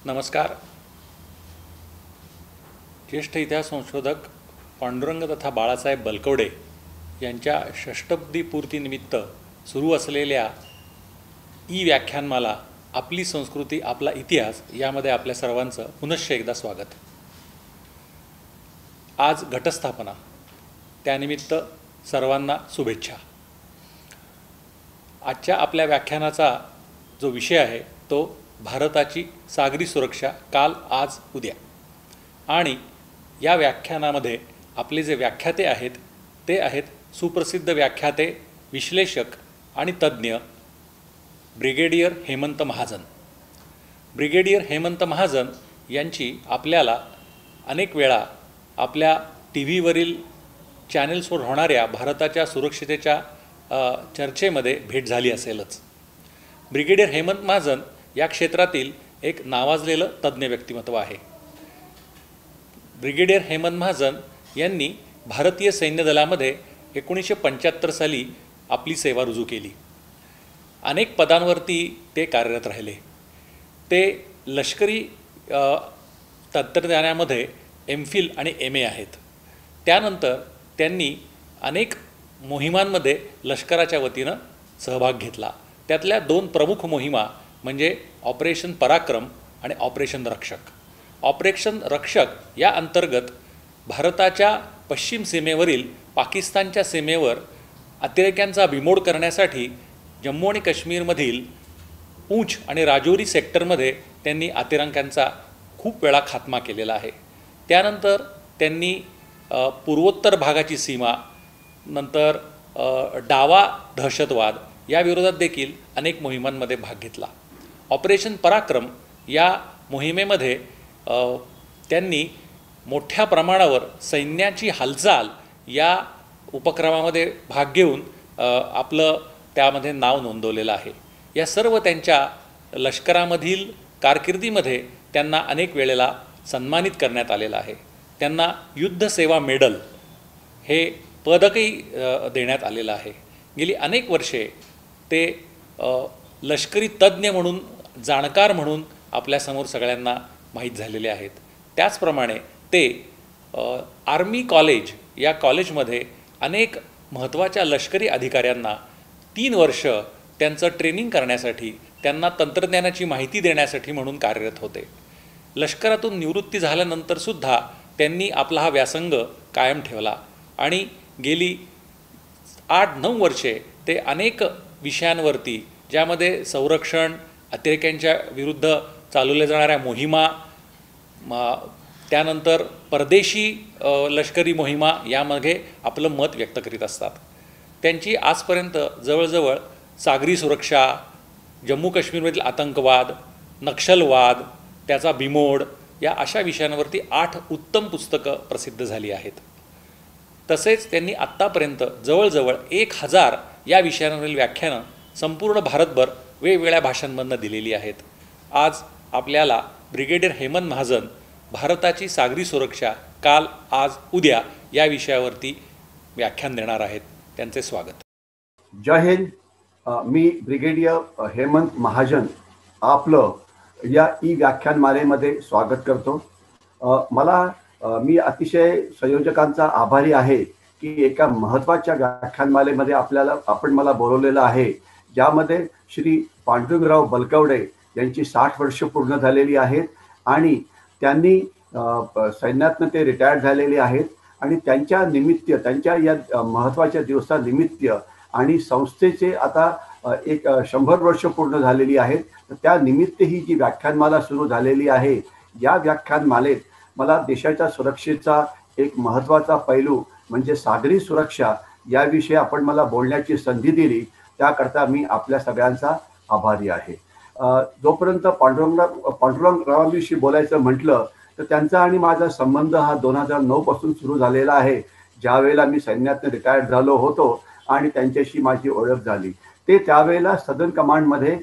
नमस्कार. ज्येष्ठ इतिहास संशोधक पांडुरंग तथा बाळासाहेब बलकवडे यांच्या षष्टब्दी पूर्तीनिमित्त सुरू असलेल्या व्याख्यानमाला आपली संस्कृती आपला इतिहास यामध्ये आपल्या सर्वांचं पुनश्च एकदा स्वागत. आज घटस्थापना, त्यानिमित्त सर्वांना शुभेच्छा. आजच्या आपल्या व्याख्यानाचा जो विषय आहे तो भारताची सागरी सुरक्षा काल, आज, उद्या. आणि या व्याख्यानामध्ये आपले जे व्याख्याते आहेत ते आहेत सुप्रसिद्ध व्याख्याते, विश्लेषक आणि तज्ज्ञ ब्रिगेडियर हेमंत महाजन. ब्रिगेडियर हेमंत महाजन यांची आपल्याला अनेक वेळा आपल्या टी व्हीवरील चॅनेल्सवर होणाऱ्या भारताच्या सुरक्षितेच्या चर्चेमध्ये भेट झाली असेलच. ब्रिगेडियर हेमंत महाजन या क्षेत्रातील एक नावाजलेलं तज्ज्ञ व्यक्तिमत्व आहे. ब्रिगेडियर हेमंत महाजन यांनी भारतीय सैन्य दलामध्ये 1975 साली आपली सेवा रुजू केली. अनेक पदांवरती ते कार्यरत राहिले. ते लष्करी तंत्रज्ञानामध्ये MPhil आणि MA आहेत. त्यानंतर त्यांनी अनेक मोहिमांमध्ये लष्कराच्या वतीनं सहभाग घेतला. त्यातल्या 2 प्रमुख मोहिमा म्हणजे ऑपरेशन पराक्रम आणि ऑपरेशन रक्षक. ऑपरेशन रक्षक या अंतर्गत भारताच्या पश्चिम सीमेवरील पाकिस्तानच्या सीमेवर अतिरेक्यांचा बिमोड करण्यासाठी जम्मू आणि काश्मीरमधील पूंछ आणि राजौरी सेक्टरमध्ये त्यांनी अतिरेक्यांचा खूप वेळा खात्मा केलेला आहे. त्यानंतर त्यांनी पूर्वोत्तर भागाची सीमा, नंतर डावा दहशतवाद या विरोधात देखील अनेक मोहिमांमध्ये भाग घेतला. ऑपरेशन पराक्रम या मोहिमेमध्ये त्यांनी मोठ्या प्रमाणावर सैन्याची हालचाल या उपक्रमामध्ये भाग घेऊन आपलं त्यामध्ये नाव नोंदवलेलं आहे. या सर्व त्यांच्या लष्करामधील कारकिर्दीमध्ये त्यांना अनेक वेळेला सन्मानित करण्यात आलेलं आहे. त्यांना युद्ध सेवा मेडल हे पदकही देण्यात आलेलं आहे. गेली अनेक वर्षे ते लष्करी तज्ज्ञ म्हणून, जाणकार म्हणून आपल्यासमोर सगळ्यांना माहीत झालेले आहेत. त्याचप्रमाणे ते आर्मी कॉलेज या कॉलेजमध्ये अनेक महत्त्वाच्या लष्करी अधिकाऱ्यांना 3 वर्ष त्यांचं ट्रेनिंग करण्यासाठी, त्यांना तंत्रज्ञानाची माहिती देण्यासाठी म्हणून कार्यरत होते. लष्करातून निवृत्ती झाल्यानंतरसुद्धा त्यांनी आपला हा व्यासंग कायम ठेवला आणि गेली 8-9 वर्षे ते अनेक विषयांवरती, ज्यामध्ये संरक्षण, अतिरेक्यांच्या विरुद्ध चालवल्या जाणाऱ्या मोहिमा, त्यानंतर परदेशी लष्करी मोहिमा यामध्ये आपलं मत व्यक्त करीत असतात. त्यांची आजपर्यंत जवळजवळ सागरी सुरक्षा, जम्मू काश्मीरमधील आतंकवाद, नक्षलवाद, त्याचा बिमोड या अशा विषयांवरती 8 उत्तम पुस्तकं प्रसिद्ध झाली आहेत. तसेच त्यांनी आत्तापर्यंत जवळजवळ 1000 या विषयांवरील व्याख्यानं संपूर्ण भारतभर वेगवेगळ्या भाषांमधून दिलेली आहेत. आज आपल्याला ब्रिगेडियर हेमंत महाजन भारताची सागरी सुरक्षा काल, आज, उद्या या विषयावरती व्याख्यान देणार आहेत. त्यांचे स्वागत. जय हिंद. मी ब्रिगेडियर हेमंत महाजन आपलं या व्याख्यानमालेमध्ये स्वागत करतो. मी अतिशय संयोजकांचा आभारी आहे की एका महत्त्वाच्या व्याख्यानमालेमध्ये आपण मला बोलवलेलं आहे, ज्यामध्ये श्री पांडुरंगराव बलकवडे यांची 60 वर्ष पूर्ण झालेली आहेत आणि त्यांनी सैन्यातनं ते रिटायर्ड झालेले आहेत आणि त्यांच्या निमित्त, त्यांच्या या महत्त्वाच्या दिवसानिमित्त आणि संस्थेचे आता एक 100 वर्ष पूर्ण झालेली आहेत, तर त्या निमित्त ही जी व्याख्यानमाला सुरू झालेली आहे, या व्याख्यानमालेत मला देशाच्या सुरक्षेचा एक महत्त्वाचा पैलू म्हणजे सागरी सुरक्षा याविषयी आपण मला बोलण्याची संधी दिली, त्याकरता मी आपल्या सगळ्यांचा आभारी आहे. जोपर्यंत पांडुरंगरावांविषयी बोलायचं म्हटलं तर त्यांचा आणि माझा संबंध हा 2009 पासून सुरू झालेला आहे, ज्यावेळेला मी सैन्यातून रिटायर्ड झालो होतो आणि त्यांच्याशी माझी ओळख झाली. ते त्यावेळेला सदर्न कमांडमध्ये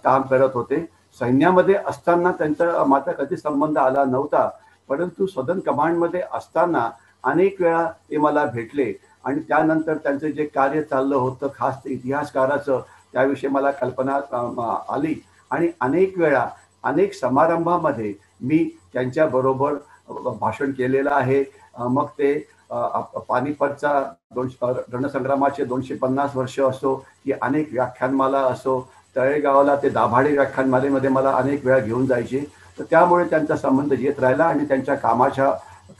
काम करत होते. सैन्यामध्ये असताना त्यांचा माझा कधी संबंध आला नव्हता, परंतु सदर्न कमांडमध्ये असताना अनेक वेळा ते मला भेटले आणि त्यानंतर त्यांचं जे कार्य चाललं होतं, खास इतिहासकाराचं, त्याविषयी मला कल्पना आली आणि अनेक वेळा अनेक समारंभामध्ये मी त्यांच्याबरोबर भाषण केलेलं आहे. मग ते पानिपतचा रणसंग्रामाचे 250 वर्ष असो की अनेक व्याख्यानमाला असो, तळेगावला ते दाभाडे व्याख्यानमालेमध्ये मला अनेक वेळा घेऊन जायचे. तर त्यामुळे त्यांचा संबंध येत राहिला आणि त्यांच्या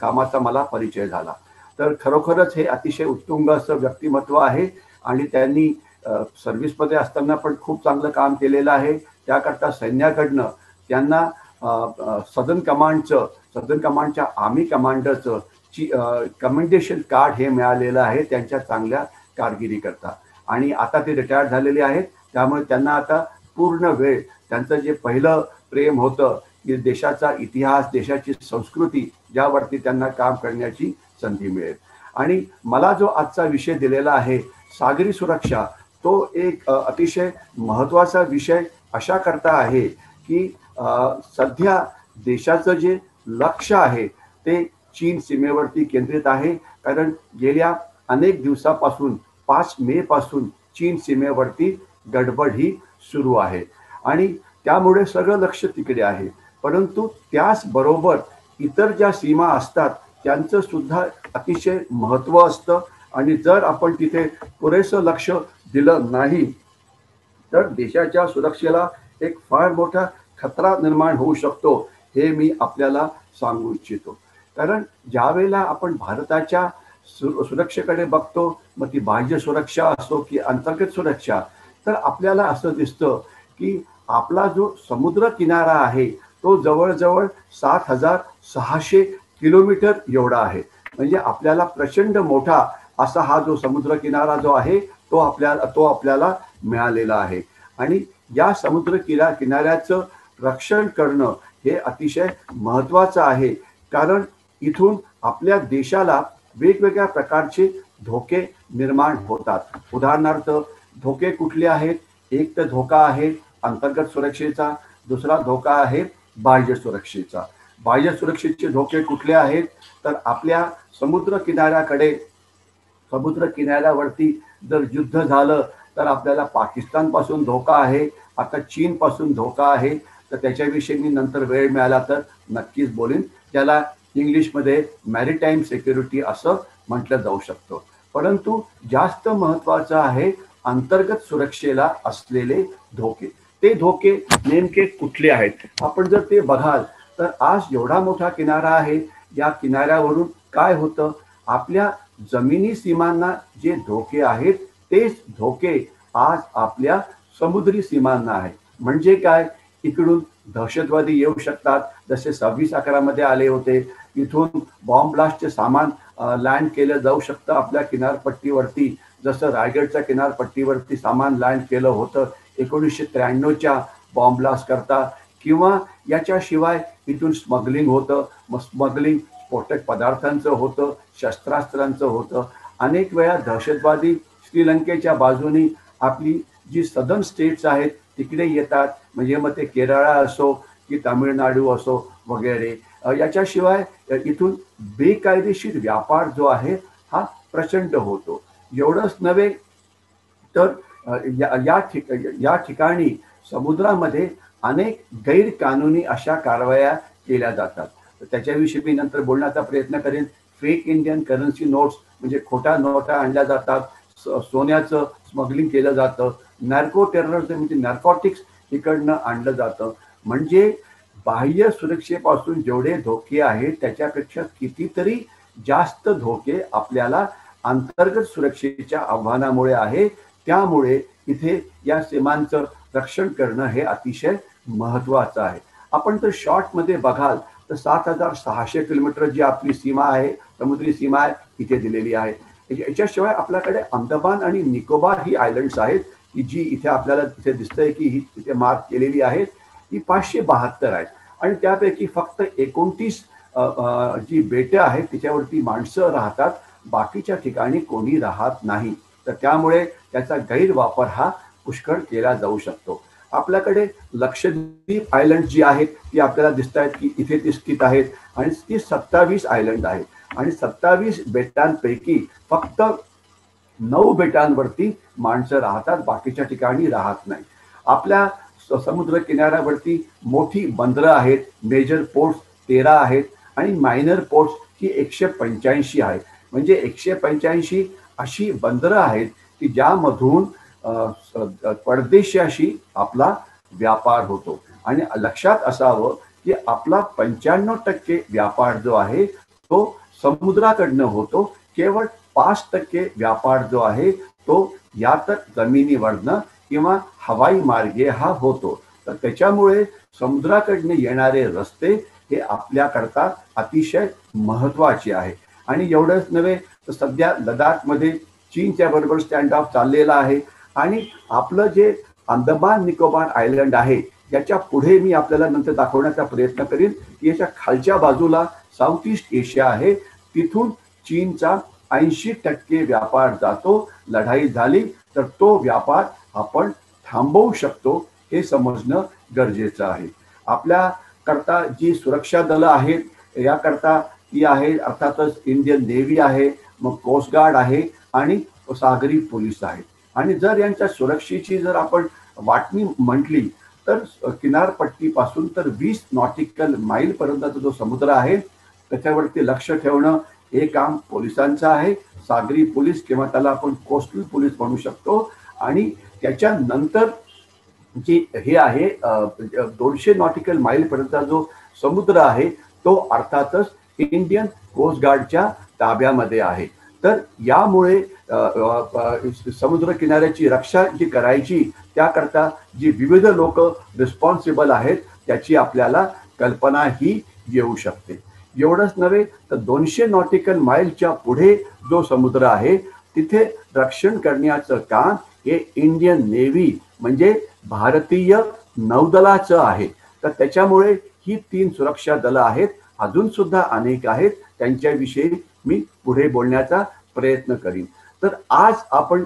कामाचा मला परिचय झाला. तर खरोखरच हे अतिशय उत्तुंग असं व्यक्तिमत्व आहे आणि त्यांनी सर्व्हिसमध्ये असताना पण खूप चांगलं काम केलेलं आहे. त्याकरता सैन्याकडनं त्यांना सदर्न कमांडच्या आर्मी कमांडरचं कमेंडेशन कार्ड हे मिळालेलं आहे त्यांच्या चांगल्या कारकिर्दीकरता. आणि आता ते रिटायर्ड झालेले आहेत. त्यामुळे त्यांना आता पूर्ण वेळ त्यांचं जे पहिलं प्रेम होतं की देशाचा इतिहास, देशाची संस्कृती, यावरती त्यांना काम करण्याची संधी मिळेल. आणि मला जो आजचा विषय दिलेला आहे सागरी सुरक्षा, तो एक अतिशय महत्त्वाचा विषय अशा करता आहे की सध्या देशाचं जे लक्ष आहे ते चीन सीमेवरती केंद्रित आहे. कारण गेल्या अनेक दिवसापासून 5 मे पासून चीन सीमेवरती गडबड ही सुरू आहे आणि त्यामुळे सगळं लक्ष तिकडे आहे. परंतु त्याचबरोबर इतर ज्या सीमा असतात त्यांचं सुद्धा अतिशय महत्त्व असतं आणि जर आपण तिथे पुरेसं लक्ष दिलं नाही तर देशाच्या सुरक्षेला एक फार मोठा खतरा निर्माण होऊ शकतो, हे मी आपल्याला सांगू इच्छितो. कारण ज्यावेळेला आपण भारताच्या सुरक्षेकडे बघतो, मग ती बाह्य सुरक्षा असो की अंतर्गत सुरक्षा, तर आपल्याला असं दिसतं की आपला जो समुद्र किनारा आहे तो जवळजवळ 7,600 किलोमीटर एवढा आहे. म्हणजे आपल्याला प्रचंड मोठा असा हा जो समुद्र किनारा जो आहे तो आपल्याला मिळालेला आहे. आणि या समुद्र किनाऱ्याचं रक्षण करणं हे अतिशय महत्त्वाचं आहे. कारण इथून आपल्या देशाला वेगवेगळ्या प्रकारचे धोके निर्माण होतात. उदाहरणार्थ धोके कुठले आहेत? एक तर धोका आहे अंतर्गत सुरक्षेचा, दुसरा धोका आहे बाह्य सुरक्षेचा. बाह्य सुरक्षेचे धोके कुठले आहेत? तर आपल्या समुद्र किनाऱ्यावरती जर युद्ध झालं तर आपल्याला पाकिस्तानपासून धोका आहे, आता चीनपासून धोका आहे. तर त्याच्याविषयी मी नंतर वेळ मिळाला तर नक्कीच बोलेन. त्याला इंग्लिशमध्ये मॅरिटाईम सिक्युरिटी असं म्हटलं जाऊ शकतं. परंतु जास्त महत्त्वाचं आहे अंतर्गत सुरक्षेला असलेले धोके. ते धोके नेमके कुठले आहेत? आपण जर ते बघाल तर आज एवढा मोठा किनारा आहे, या किनाऱ्यावरून काय होतं, आपल्या जमिनी सीमांना जे धोके आहेत तेच धोके आज आपल्या समुद्री सीमांना आहे. म्हणजे काय, इकडून दहशतवादी येऊ शकतात, जसे 26/11 मध्ये आले होते. इथून बॉम्ब ब्लास्टचे सामान लँड केलं जाऊ शकतं आपल्या किनारपट्टीवरती, जसं रायगडच्या किनारपट्टीवरती सामान लँड केलं होतं 1993च्या बॉम्ब ब्लास्ट करता. किंवा याच्याशिवाय इथून स्मगलिंग होतं. मग स्मगलिंग स्फोटक पदार्थांचं होतं, शस्त्रास्त्रांचं होतं. अनेक वेळा दहशतवादी श्रीलंकेच्या बाजूनी आपली जी सदर्न स्टेट्स आहेत तिकडे येतात. म्हणजे मग ते केरळ असो की तामिळनाडू असो वगैरे. याच्याशिवाय इथून बेकायदेशीर व्यापार जो आहे हा प्रचंड होतो. एवढंच नव्हे तर या ठिकाणी समुद्रामध्ये अनेक गैरकानूनी अशा कारवाया केल्या जातात. त्याच्याविषयी मी नंतर बोलण्याचा प्रयत्न करेन. फेक इंडियन करन्सी नोट्स म्हणजे खोटा नोटा आणल्या जातात, सोन्याचं स्मगलिंग केलं जातं, नार्को टेररिझम म्हणजे नार्कोटिक्स इकडनं आणलं जातं. म्हणजे बाह्य सुरक्षेपासून जेवढे धोके आहेत त्याच्यापेक्षा कितीतरी जास्त धोके आपल्याला अंतर्गत सुरक्षेच्या आव्हानामुळे आहे. त्यामुळे इथे या सीमांचं रक्षण करणं हे अतिशय महत्त्वाचं आहे. आपण जर शॉर्टमध्ये बघाल तर 7,600 किलोमीटर जी आपली सीमा आहे, समुद्री सीमा आहे, इथे दिलेली आहे. याच्याशिवाय आपल्याकडे अंदमान आणि निकोबार ही आयलंड्स आहेत की जी इथे आपल्याला तिथे दिसतंय की ही इथे मार्क केलेली आहेत. ही 572 आहेत आणि त्यापैकी फक्त 29 जी बेटं आहेत तिच्यावरती माणसं राहतात, बाकीच्या ठिकाणी कोणी राहत नाही. तर त्यामुळे त्याचा गैरवापर हा पुष्कळ केला जाऊ शकतो. आपल्याकडे लक्षद्वीप आयलंड जी आहेत ती आपल्याला दिसत आहेत की इथे ती स्थित आहेत आणि ती 27 आयलंड आहेत आणि 27 बेटांपैकी फक्त 9 बेटांवरती माणसं राहतात, बाकीच्या ठिकाणी राहत नाही. आपल्या समुद्र किनाऱ्यावरती मोठी बंदरं आहेत, मेजर पोर्ट्स 13 आहेत आणि मायनर पोर्ट्स ही 185 आहेत. म्हणजे 185 अशी बंदरं आहेत की ज्यामधून परदेशाशी आपला व्यापार होतो. आणि लक्षात असावं की आपला 95% व्यापार जो आहे तो समुद्राकडनं होतो. केवळ 5% व्यापार जो आहे तो या तर जमिनीवरनं किंवा हवाई मार्गे हा होतो. तर त्याच्यामुळे समुद्राकडनं येणारे रस्ते हे आपल्याकरता अतिशय महत्वाचे आहे. आणि एवढंच नव्हे तर सध्या लडाखमध्ये चीनच्या बरोबर स्टँड ऑफ चाललेला आहे. आणि आपलं जे अंदमान निकोबार आयलंड आहे याच्या पुढे मी आपल्याला नंतर दाखवण्याचा प्रयत्न करीन की याच्या खालच्या बाजूला साऊथ ईस्ट एशिया आहे. तिथून चीनचा 80% व्यापार जातो. लढाई झाली तर तो व्यापार आपण थांबवू शकतो हे समजणं गरजेचं आहे. आपल्या करता जी सुरक्षा दलं आहेत याकरता ती आहे अर्थातच इंडियन नेव्ही आहे, मग कोस्ट गार्ड आहे आणि सागरी पोलीस आहे. आणि जर यांच्या सुरक्षेची जर आपण वाटणी म्हटली तर किनारपट्टीपासून तर 20 नॉटिकल माईल पर्यंतचा जो समुद्र आहे त्याच्यावरती लक्ष ठेवणं हे काम पोलिसांचं आहे. सागरी पोलीस किंवा त्याला आपण कोस्टल पोलीस म्हणू शकतो. आणि त्याच्यानंतर जी हे आहे 200 नॉटिकल माईल पर्यंतचा जो समुद्र आहे तो अर्थातच इंडियन कोस्ट गार्डच्या ताब्यामध्ये आहे. तर यामुळे समुद्र किनाऱ्याची रक्षा जी करायची त्याकरता जी विविध लोक रिस्पॉन्सिबल आहेत त्याची आपल्याला कल्पना ही येऊ शकते. एवढंच नव्हे तर 200 नॉटिकल माईलच्या पुढे जो समुद्र आहे तिथे रक्षण करण्याचं काम हे इंडियन नेव्ही म्हणजे भारतीय नौदलाचं आहे. तर त्याच्यामुळे ही 3 सुरक्षा दलं आहेत. अजून सुद्धा अनेक आहेत, त्यांच्याविषयी मी पुढे बोलण्याचा प्रयत्न करीन. तर आज आपण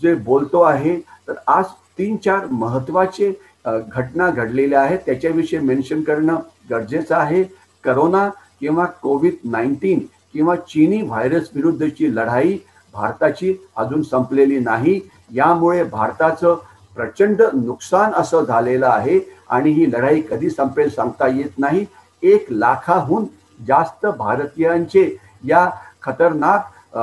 जे बोलतो आहे तर आज 3-4 महत्वाचे घटना घडलेल्या आहेत त्याच्याविषयी मेन्शन करणं गरजेचं आहे. करोना किंवा कोविड-19 किंवा चीनी व्हायरस विरुद्धची लढाई भारताची अजून संपलेली नाही. यामुळे भारताचं प्रचंड नुकसान असं झालेलं आहे आणि ही लढाई कधी संपेल सांगता येत नाही. 1 लाखाहून जास्त भारतीयांचे या खतरनाक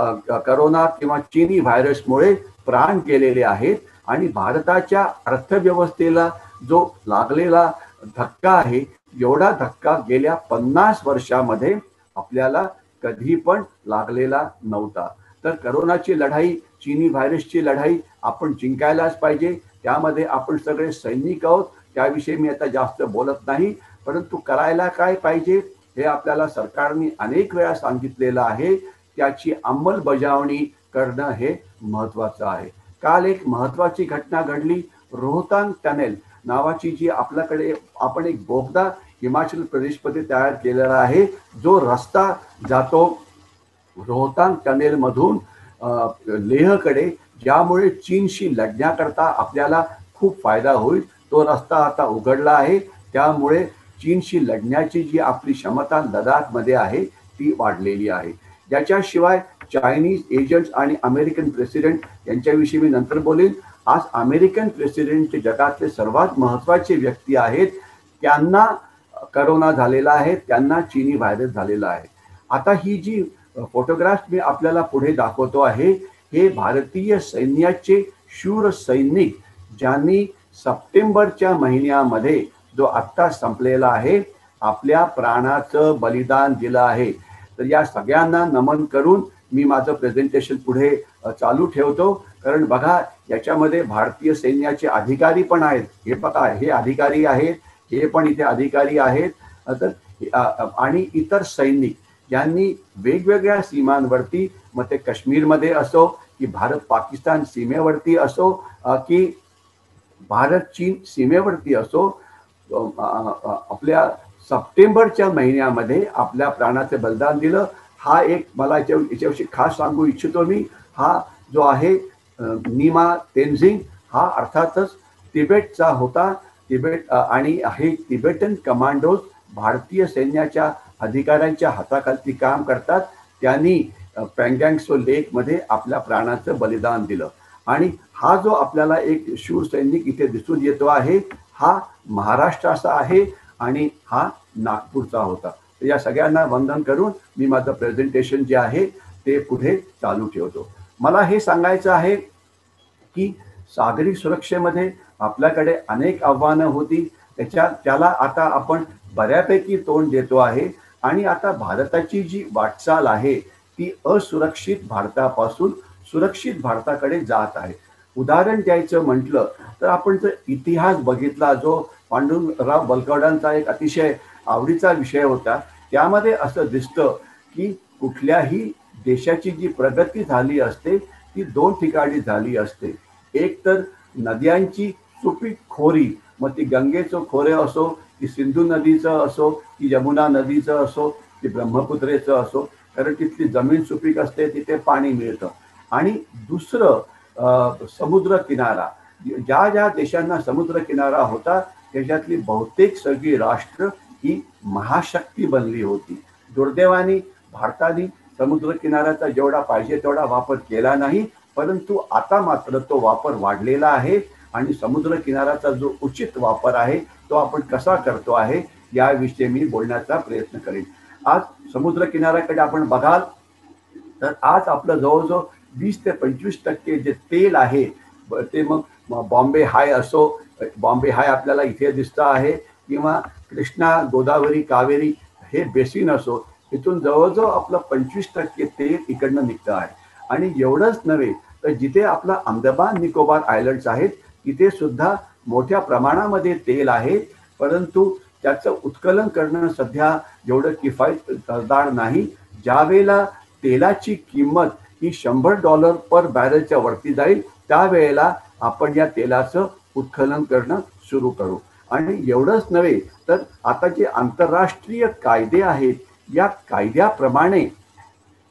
करोना किंवा चीनी व्हायरसमुळे प्राण गेलेले आहेत. आणि भारताच्या अर्थव्यवस्थेला जो लागलेला धक्का आहे एवढा धक्का गेल्या 50 वर्षामध्ये आपल्याला कधी पण लागलेला नव्हता. तर करोनाची लढाई, चीनी व्हायरसची लढाई आपण जिंकायलाच पाहिजे. त्यामध्ये आपण सगळे सैनिक आहोत, त्याविषयी मी आता जास्त बोलत नाही. परंतु करायला काय पाहिजे हे आपल्याला सरकारने अनेक वेळा सांगितलेलं आहे. त्याची अंमलबजावणी करणं हे महत्वाचं आहे. काल एक महत्वाची घटना घडली. रोहतांग टनेल नावाची जी आपल्याकडे आपण एक बोगदा हिमाचल प्रदेशमध्ये तयार केलेला आहे. जो रस्ता जातो रोहतांग टनेल मधून लेहकडे, ज्यामुळे चीनशी लढण्याकरता आपल्याला खूप फायदा होईल. तो रस्ता आता उघडला आहे. त्यामुळे चीनशी लढण्याची जी आपली क्षमता लडाखमध्ये आहे ती वाढलेली आहे. याच्याशिवाय चायनीज एजंट्स आणि अमेरिकन प्रेसिडेंट यांच्याविषयी मी नंतर बोलेन. आज अमेरिकन प्रेसिडेंट जगातले सर्वात महत्वाचे व्यक्ती आहेत. त्यांना करोना झालेला आहे, त्यांना चीनी व्हायरस झालेला आहे. आता ही जी फोटोग्राफ मी आपल्याला पुढे दाखवतो आहे हे भारतीय सैन्याचे शूर सैनिक ज्यांनी सप्टेंबरच्या महिन्यामध्ये जो आत्ता संपलेला आहे आपल्या प्राणाचं बलिदान दिलं आहे. तर या सगळ्यांना नमन करून मी माझं प्रेझेंटेशन पुढे चालू ठेवतो. कारण बघा याच्यामध्ये भारतीय सैन्याचे अधिकारी पण आहेत. हे बघा हे अधिकारी आहेत, हे पण इथे अधिकारी आहेत. तर आणि इतर सैनिक यांनी वेगवेगळ्या सीमांवरती, मग ते काश्मीरमध्ये असो की भारत पाकिस्तान सीमेवरती असो की भारत चीन सीमेवरती असो, आपल्या सप्टेंबरच्या महिन्यामध्ये आपल्या प्राणाचे बलिदान दिलं. हा एक मला याच्याविषयी खास सांगू इच्छितो मी. हा जो आहे नीमा तेनझिंग हा अर्थातच तिबेटचा होता. तिबेट आणि हे तिबेटन कमांडोज भारतीय सैन्याच्या अधिकाऱ्यांच्या हाताखाली काम करतात. त्यांनी पँगँगसो लेकमध्ये आपल्या प्राणाचं बलिदान दिलं. आणि हा जो आपल्याला एक शूर सैनिक इथे दिसून येतो आहे हा महाराष्ट्राचा आहे आणि हा नागपूरचा होता. तर या सगळ्यांना वंदन करून मी माझं प्रेझेंटेशन जे आहे ते पुढे चालू ठेवतो. मला हे सांगायचं आहे की सागरी सुरक्षेमध्ये आपल्याकडे अनेक आव्हानं होती. त्याला आता आपण बऱ्यापैकी तोंड देतो आहे आणि आता भारताची जी वाटचाल आहे ती असुरक्षित भारतापासून सुरक्षित भारताकडे जात आहे. उदाहरण द्यायचं म्हटलं तर आपण जर इतिहास बघितला, जो पांडुरंगराव बलकवडांचा एक अतिशय आवडीचा विषय होता, त्यामध्ये असं दिसतं की कुठल्याही देशाची जी प्रगती झाली असते ती दोन ठिकाणी झाली असते. एक तर नद्यांची सुपीक खोरी, मग ती गंगेचं खोरे असो की सिंधू नदीचं असो की यमुना नदीचं असो की ब्रह्मपुत्रेचं असो, कारण तिथली जमीन सुपीक असते, तिथे पाणी मिळतं. आणि दुसरं समुद्र किनारा. ज्या ज्या देशांना समुद्र किनारा होता त्याच्यातली बहुतेक सगळी राष्ट्र ही महाशक्ती बनली होती. दुर्दैवाने भारताने समुद्र किनाऱ्याचा जेवढा पाहिजे तेवढा वापर केला नाही, परंतु आता मात्र तो वापर वाढलेला आहे आणि समुद्र किनाऱ्याचा जो उचित वापर आहे तो आपण कसा करतो आहे याविषयी मी बोलण्याचा प्रयत्न करेन. आज समुद्र किनाऱ्याकडे आपण बघाल तर आज आपलं जवळजवळ 20 ते 25% जे तेल आहे ते मग बॉम्बे हाय असो, बॉम्बे हाय आपल्याला इथे दिसतं आहे, किंवा कृष्णा, गोदावरी, कावेरी हे बेसिन असो, इथून जवळजवळ आपलं 25% तेल इकडनं निघतं आहे. आणि एवढंच नव्हे तर जिथे आपला अंदमान निकोबार आयलंड्स आहेत तिथे सुद्धा मोठ्या प्रमाणामध्ये तेल आहे, परंतु त्याचं उत्कलन करणं सध्या एवढं किफायतदार नाही. ज्यावेळेला तेलाची किंमत ही $100 पर बॅरलच्या वरती जाईल त्यावेळेला आपण या तेलाचं उत्खनन करणं सुरू करू. आणि एवढंच नव्हे तर आता जे आंतरराष्ट्रीय कायदे आहेत या कायद्याप्रमाणे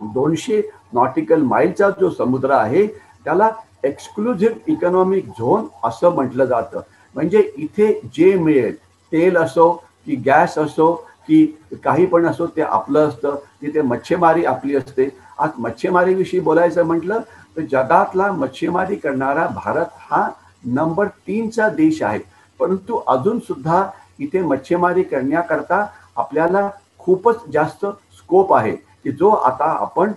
200 नॉटिकल माईलचा जो समुद्र आहे त्याला एक्सक्लुझिव्ह इकॉनॉमिक झोन असं म्हटलं जातं. म्हणजे इथे जे मिळेल, तेल असो की गॅस असो की काही पण असो, ते आपलं असतं. तिथे मच्छीमारी आपली असते. आज मच्छीमारीविषयी बोलायचं म्हटलं तर जगातला मच्छीमारी करणारा भारत हा नंबर 3चा देश आहे, परंतु अजून सुद्धा इथे मच्छीमारी करण्याकरता आपल्याला खूपच जास्त स्कोप आहे की जो आता आपण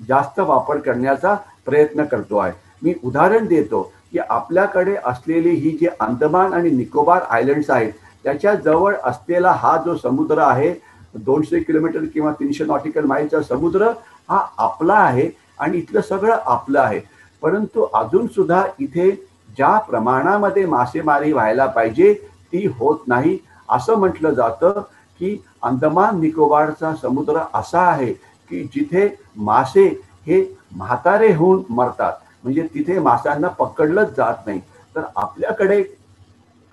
जास्त वापर करण्याचा प्रयत्न करतो आहे. मी उदाहरण देतो की आपल्याकडे असलेली ही जी अंदमान आणि निकोबार आयलंड्स आहेत त्याच्या जवळ असलेला हा जो समुद्र आहे 200 किलोमीटर किंवा 300 नॉटिकल माईलचा समुद्र हा आपला आहे आणि इथलं सगळं आपलं आहे. परंतु अजून सुद्धा इथे ज्या प्रमाणामध्ये मासेमारी व्हायला पाहिजे ती होत नाही. असं म्हटलं जातं की अंदमान निकोबारचा समुद्र असा आहे की जिथे मासे हे म्हातारे होऊन मरतात, म्हणजे तिथे माशांना पकडलंच जात नाही. तर आपल्याकडे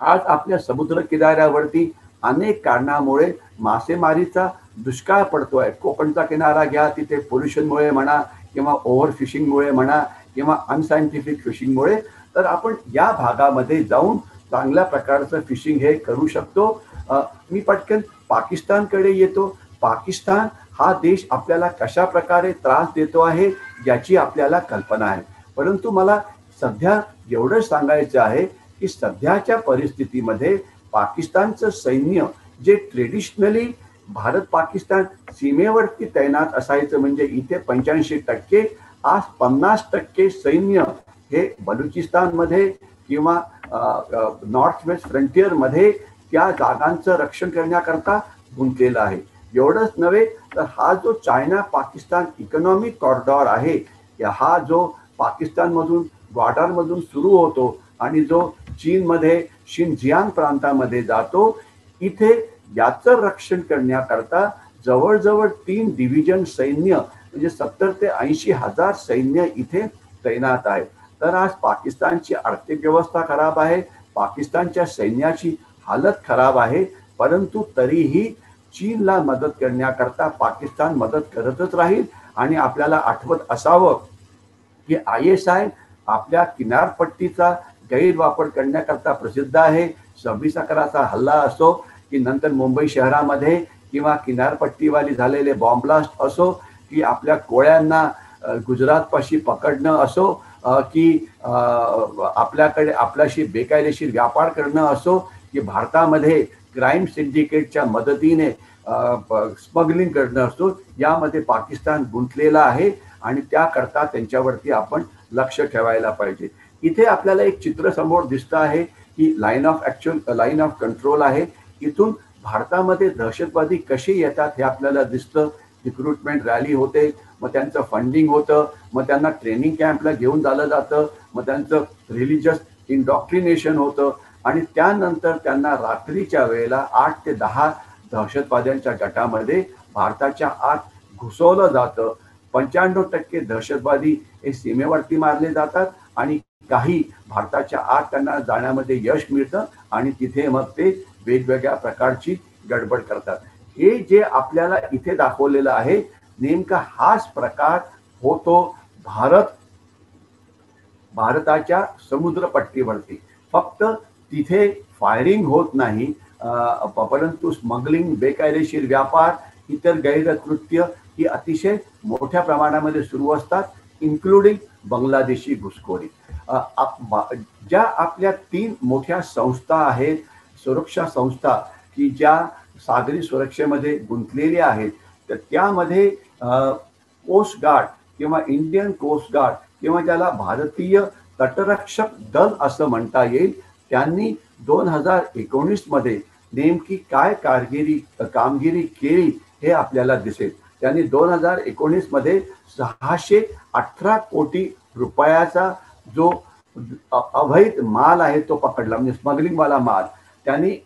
आज आपल्या समुद्र किनाऱ्यावरती अनेक कारणामुळे मासेमारीचा दुष्काळ पडतोय. कोकणचा किनारा घ्या, तिथे पोल्युशनमुळे म्हणा किंवा ओव्हर फिशिंगमुळे म्हणा किंवा अनसायंटिफिक फिशिंगमुळे, तर आपण या भागामध्ये जाऊन चांगल्या प्रकारचं फिशिंग हे करू शकतो. मी पटकन पाकिस्तानकडे येतो. पाकिस्तान हा देश आपल्याला कशा प्रकारे त्रास देतो आहे याची आपल्याला कल्पना आहे, परंतु मला सध्या एवढं सांगायचं आहे की सध्याच्या परिस्थितीमध्ये पाकिस्तानचं सैन्य जे ट्रेडिशनली भारत पाकिस्तान सीमेवरती तैनात असायचं, म्हणजे इथे 85%, आज 50% सैन्य हे बलुचिस्तानमध्ये किंवा नॉर्थ वेस्ट फ्रंटियरमध्ये त्या जागांचं रक्षण करण्याकरता गुंतलेलं आहे. एवढंच नव्हे तर हा जो चायना पाकिस्तान इकॉनॉमिक कॉरिडॉर आहे, हा जो पाकिस्तानमधून ग्वाडारमधून सुरू होतो आणि जो चीनमध्ये शिनजियांग प्रांतामध्ये जातो, इथे याचं रक्षण करण्याकरता जवळजवळ 3 डिव्हिजन सैन्य म्हणजे 70 ते 80 हजार सैन्य इथे तैनात आहे. तर आज पाकिस्तानची आर्थिक व्यवस्था खराब आहे, पाकिस्तानच्या सैन्याची हालत खराब आहे, परंतु तरीही चीनला मदत करण्याकरता पाकिस्तान मदत करतच राहील. आणि आपल्याला आठवत असावं की ISI आपल्या किनारपट्टीचा गैरवापर करण्याकरता प्रसिद्ध आहे. 26/11चा हल्ला असो की नंतर मुंबई शहरामध्ये किंवा किनारपट्टीवाली झालेले बॉम्ब ब्लास्ट असो की आपल्या कोळ्यांना गुजरातपाशी पकडणं असो की आपल्याकडे आपल्याशी बेकायदेशीर व्यापार करणं असो, की भारतामध्ये क्राईम सिंडिकेटच्या मदतीने स्मगलिंग करणं असतो, यामध्ये पाकिस्तान गुंतलेला आहे आणि त्याकरता त्यांच्यावरती आपण लक्ष ठेवायला पाहिजे. इथे आपल्याला एक चित्र समोर दिसतं आहे की लाईन ऑफ कंट्रोल आहे. इथून भारतामध्ये दहशतवादी कसे येतात हे आपल्याला दिसतं. रिक्रुटमेंट रॅली होते, मग त्यांचं फंडिंग होतं, मग त्यांना ट्रेनिंग कॅम्पला घेऊन जालं जातं, मग त्यांचं रिलिजियस इंडॉक्ट्रिनेशन होतं आणि त्यानंतर त्यांना रात्रीच्या वेळेला 8 ते 10 दहशतवाद्यांच्या गटामध्ये भारताच्या आत घुसवलं जातं. 95% दहशतवादी हे सीमेवरती मारले जातात आणि काही भारताच्या आत त्यांना जाण्यामध्ये यश मिळतं आणि तिथे मग ते वेगवेगळ्या प्रकारची गडबड करतात. हे जे आपल्याला इथे दाखवलेलं आहे, नेमका हाच प्रकार होतो भारताच्या समुद्रपट्टीवरती. फक्त तिथे फायरिंग होत नाही, परंतु स्मगलिंग, बेकायदेशीर व्यापार, इतर गैरकृत्य ही अतिशय मोठ्या प्रमाणामध्ये सुरू असतात, इन्क्लुडिंग बांगलादेशी घुसखोरी. ज्या आपल्या 3 मोठ्या संस्था आहेत, सुरक्षा संस्था, की ज्या सागरी सुरक्षेमध्ये गुंतलेल्या आहेत, तर त्यामध्ये कोस्ट गार्ड किंवा इंडियन कोस्ट गार्ड किंवा ज्याला भारतीय तटरक्षक दल असं म्हणता येईल, त्यांनी 2019 मध्ये नेमकी काय कामगिरी केली हे आपल्याला दिसेल. त्यांनी 2019 मध्ये 618 कोटी रुपयाचा जो अवैध माल आहे तो पकडला, म्हणजे स्मगलिंग वाला माल. त्यांनी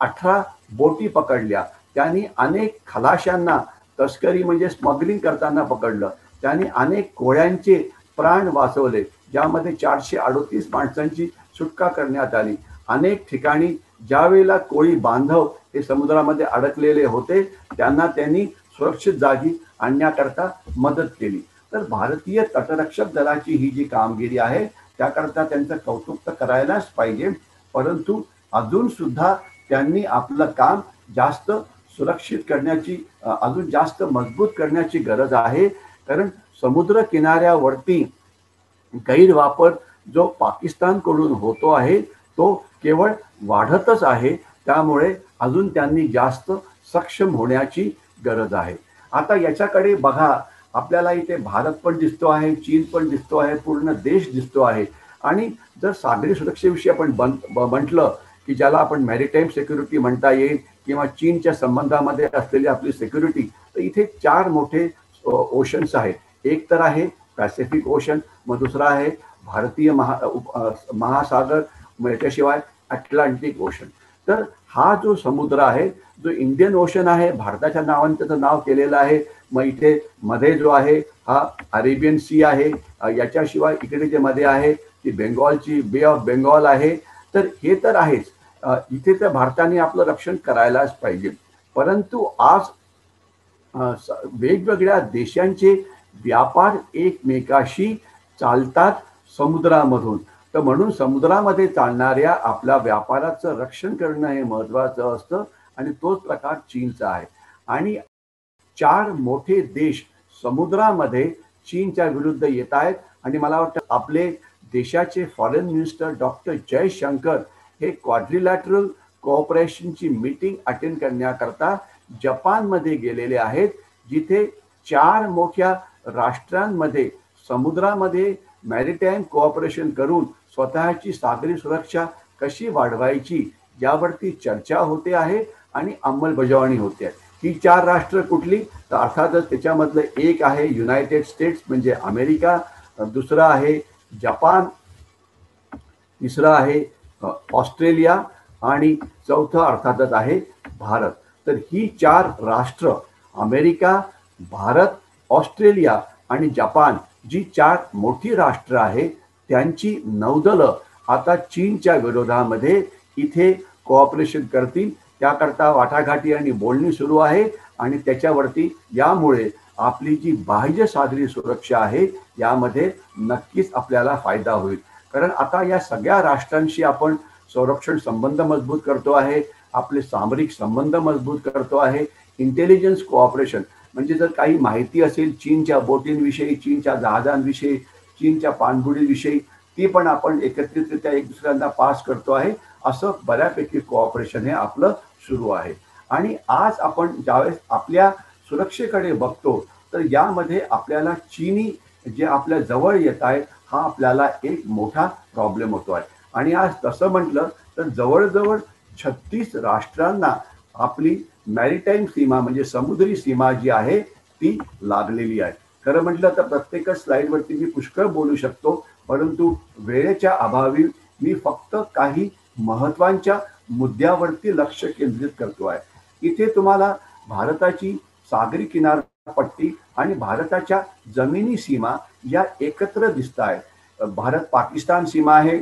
18 बोटी पकडल्या. त्यांनी अनेक खलाशांना तस्करी म्हणजे स्मगलिंग करताना पकडलं. त्यांनी अनेक कोळ्यांचे प्राण वाचवले, ज्यामध्ये 438 माणसांची सुटका करण्यात आली. अनेक ठिकाणी ज्यावेळेला कोळी बांधव हे समुद्रामध्ये अडकलेले होते, त्यांना त्यांनी सुरक्षित जागी आणण्याकरता मदत केली. तर भारतीय तटरक्षक दलाची ही जी कामगिरी आहे, त्याकरता त्यांचं कौतुक तर करायलाच पाहिजे, परंतु अजून सुद्धा त्यांनी आपलं काम जास्त सुरक्षित करण्याची, अजून जास्त मजबूत करण्याची गरज आहे. कारण समुद्र किनाऱ्यावरती गैरवापर जो पाकिस्तानकडून होतो आहे तो केवळ वाढतच आहे. त्यामुळे अजून त्यांनी जास्त सक्षम होण्याची गरज आहे. आता याच्याकडे बघा, आपल्याला इथे भारत पण दिसतो आहे, चीन पण दिसतो आहे, पूर्ण देश दिसतो आहे. आणि जर सागरी सुरक्षेविषयी आपण म्हटलं की ज्याला आपण मॅरिटाईम सिक्युरिटी म्हणता येईल किंवा चीनच्या संबंधामध्ये असलेली आपली सिक्युरिटी, तर इथे 4 मोठे ओशन्स आहेत. एक तर आहे पॅसिफिक ओशन, मग दुसरा आहे भारतीय महासागर, मग याच्याशिवाय अटलांटिक ओशन. तर हा जो समुद्र आहे, जो इंडियन ओशन आहे, भारताच्या नावाने त्याचं नाव केलेलं आहे. मग इथे मध्ये जो आहे हा अरेबियन सी आहे, याच्याशिवाय इकडे जे मध्ये आहे ती बेंगॉलची बे ऑफ बेंगॉल आहे. तर हे तर आहेच, इथे तर भारताने आपलं रक्षण करायलाच पाहिजे. परंतु आज वेगवेगळ्या देशांचे व्यापार एकमेकाशी चालतात समुद्रामधून. तर म्हणून समुद्रामध्ये चालणाऱ्या आपल्या व्यापाराचं रक्षण करणं हे महत्त्वाचं असतं आणि तोच प्रकार चीनचा आहे. आणि 4 मोठे देश समुद्रामध्ये चीनच्या विरुद्ध येत आहेत. आणि मला वाटतं आपले देशाचे फॉरेन मिनिस्टर डॉक्टर जयशंकर हे क्वाड्रिलॅटरल कोऑपरेशनची मीटिंग अटेंड करण्याकरता जपानमध्ये गेलेले आहेत, जिथे 4 मोठ्या राष्ट्रांमध्ये समुद्रामध्ये मॅरिटाईम कोऑपरेशन करून स्वतःची सागरी सुरक्षा कशी वाढवायची यावरती चर्चा होते आहे आणि अंमलबजावणी होते आहे. ही 4 राष्ट्र कुठली? तर अर्थातच त्याच्यामधलं एक आहे युनायटेड स्टेट्स म्हणजे अमेरिका, दुसरं आहे जपान, तिसरं आहे ऑस्ट्रेलिया आणि चौथं अर्थातच आहे भारत. तर ही 4 राष्ट्र, अमेरिका, भारत, ऑस्ट्रेलिया आणि जपान, जी 4 मोठी राष्ट्र आहे, त्यांची नौदलं आता चीनच्या विरोधामध्ये इथे कोऑपरेशन करतील. त्याकरता वाटाघाटी आणि बोलणी सुरू आहे आणि त्याच्यावरती यामुळे आपली जी बाह्य सागरी सुरक्षा आहे यामध्ये नक्कीच आपल्याला फायदा होईल. कारण आता या सगळ्या राष्ट्रांशी आपण संरक्षण संबंध मजबूत करतो आहे, आपले सामरिक संबंध मजबूत करतो आहे. इंटेलिजन्स कोऑपरेशन म्हणजे जर काही माहिती असेल चीनच्या बोटींविषयी, चीनच्या जहाजांविषयी, चीनच्या पाणबुडीविषयी, ती पण आपण एकत्रितरित्या एक दुसऱ्यांना पास करतो आहे. असं बऱ्यापैकी कोऑपरेशन हे आपलं सुरू आहे. आणि आज आपण ज्यावेळेस आपल्या सुरक्षेकडे बघतो तर यामध्ये आपल्याला चीनी जे आपल्या जवळ येत आहेत हा आपल्याला एक मोठा प्रॉब्लेम होतो आहे. आणि आज तसं म्हटलं तर जवळजवळ 36 राष्ट्रांना आपली मॅरिटाईम सीमा म्हणजे समुद्री सीमा जी आहे ती लागलेली आहे. खरं म्हटलं तर प्रत्येकच स्लाईडवरती मी पुष्कळ बोलू शकतो, परंतु वेळेच्या अभावी मी फक्त काही महत्वाच्या मुद्द्यावरती लक्ष केंद्रित करतो आहे. इथे तुम्हाला भारताची सागरी किनारपट्टी आणि भारताच्या जमिनी सीमा या एकत्र दिसत आहेत. भारत पाकिस्तान सीमा आहे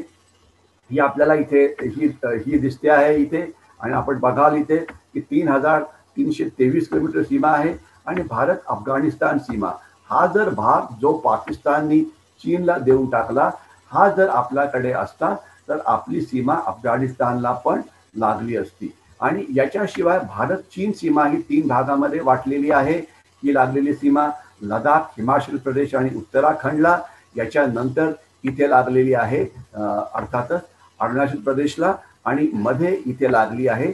ही आपल्याला इथे ही दिसते आहे इथे. आणि आपण बघाल इथे की 3,323 किलोमीटर सीमा आहे. आणि भारत अफगाणिस्तान सीमा हा जर भाग जो पाकिस्ताननी चीनला देऊन टाकला हा जर आपल्याकडे असता तर आपली सीमा अफगाणिस्तानला पण लागली असती. आणि याच्याशिवाय भारत चीन सीमा ही 3 भागामध्ये वाटलेली आहे. ही लागलेली सीमा लडाख, हिमाचल प्रदेश आणि उत्तराखंडला, याच्यानंतर इथे लागलेली आहे अर्थातच अरुणाचल प्रदेशला, आणि मध्ये इथे लागली आहे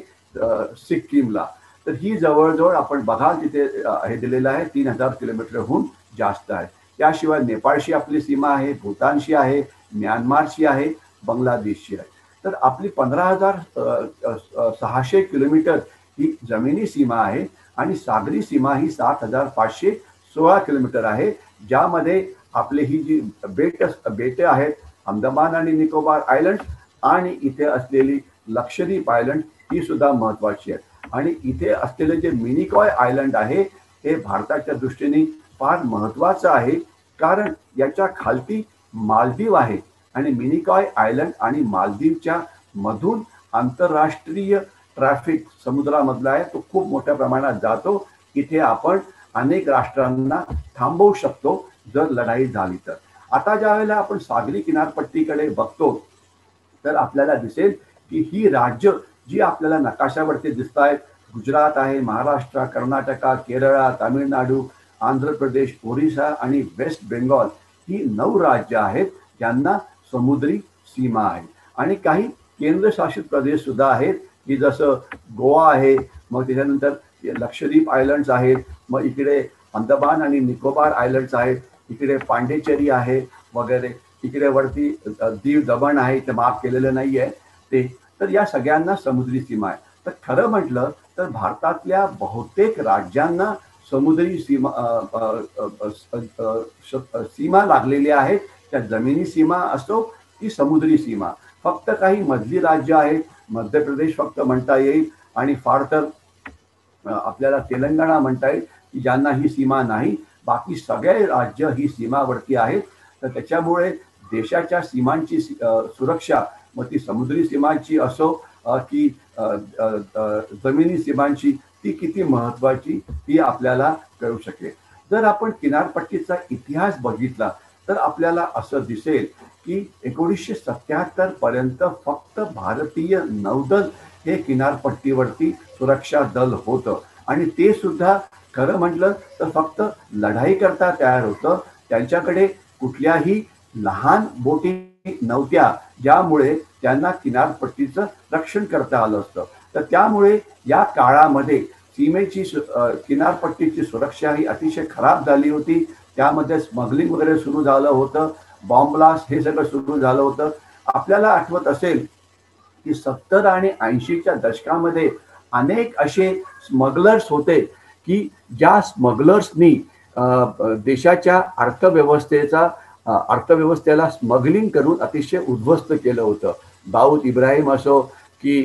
सिक्कीमला. तर ही जवळजवळ आपण बघाल तिथे हे दिलेलं आहे 3,000 किलोमीटरहून जास्त आहे. त्याशिवाय नेपाळशी आपली सीमा आहे, भूतानशी आहे, म्यानमारशी आहे, बांगलादेशची आहे. तर आपली 15,600 किलोमीटर ही जमिनी सीमा आहे आणि सागरी सीमा ही 7,516 किलोमीटर आहे, ज्यामध्ये आपली ही जी बेटे आहेत अंदमान आणि निकोबार आयलंड आणि इथे असलेली लक्षद्वीप आयलंड ही सुद्धा महत्वाची आहे. आणि इथे असलेले जे मिनिकॉय आयलंड आहे हे भारताच्या दृष्टीने फार महत्वाचं आहे, कारण याच्या खालती मालदीव आहे आणि मिनिकॉय आयलंड आणि मालदीवच्या मधून आंतरराष्ट्रीय ट्रॅफिक समुद्रामधला आहे तो खूप मोठ्या प्रमाणात जातो. इथे आपण अनेक राष्ट्रांना थांबवू शकतो जर लढाई झाली तर. आता ज्या वेळेला आपण सागरी किनारपट्टीकडे बघतो तर आपल्याला दिसेल की ही राज्य जी आपल्याला नकाशावरती दिसत आहेत, गुजरात आहे, महाराष्ट्र, कर्नाटका, केरळ, तामिळनाडू, आंध्र प्रदेश, ओरिसा आणि वेस्ट बेंगॉल ही 9 राज्य आहेत ज्यांना समुद्री सीमा आहे. आणि काही केंद्रशासित प्रदेश सुद्धा आहेत की जसं गोवा आहे, मग त्याच्यानंतर लक्षद्वीप आयलंड्स आहेत, मग इकडे अंदमान आणि निकोबार आयलंड्स आहेत, इकडे पांडेचेरी आहे वगैरे, इकडे वरती दीव दमण आहे, इथे मार्क केलेलं नाही आहे ते. तर या सगळ्यांना समुद्री सीमा आहे. तर खरं म्हटलं तर भारतातल्या बहुतेक राज्यांना समुद्री सीमा लागलेली आहे. त्या जमिनी सीमा असो की समुद्री सीमा. फक्त काही मधली राज्य आहेत, मध्य प्रदेश फक्त म्हणता येईल आणि फार तर आपल्याला तेलंगणा म्हणता येईल की ज्यांना ही सीमा नाही. बाकी सगळे राज्य ही सीमावरती आहेत. तर त्याच्यामुळे देशाच्या सीमांची सुरक्षा मग ती समुद्री सीमांची असो की जमिनी सीमांची ती किती महत्वाची ती आपल्याला कळू शकेल. जर आपण किनारपट्टीचा इतिहास बघितला तर आपल्याला असं दिसेल की 1977 पर्यंत फक्त भारतीय नौदल हे किनारपट्टीवरती सुरक्षा दल होतं आणि ते सुद्धा खरं म्हटलं तर फक्त लढाई करता तयार होतं. त्यांच्याकडे कुठल्याही लहान बोटी नव्हत्या ज्यामुळे त्यांना किनारपट्टीचं रक्षण करता आलं असतं. तर त्यामुळे या काळामध्ये सीमेची किनारपट्टीची सुरक्षा ही अतिशय खराब झाली होती. त्यामध्ये स्मगलिंग वगैरे सुरू झालं होतं, बॉम्ब ब्लास्ट हे सगळं सुरू झालं होतं. आपल्याला आठवत असेल की 70 आणि 80च्या दशकामध्ये अनेक असे स्मगलर्स होते की ज्या स्मगलर्सनी देशाच्या अर्थव्यवस्थेला स्मगलिंग करून अतिशय उद्ध्वस्त केलं होतं. दाऊद इब्राहिम असो की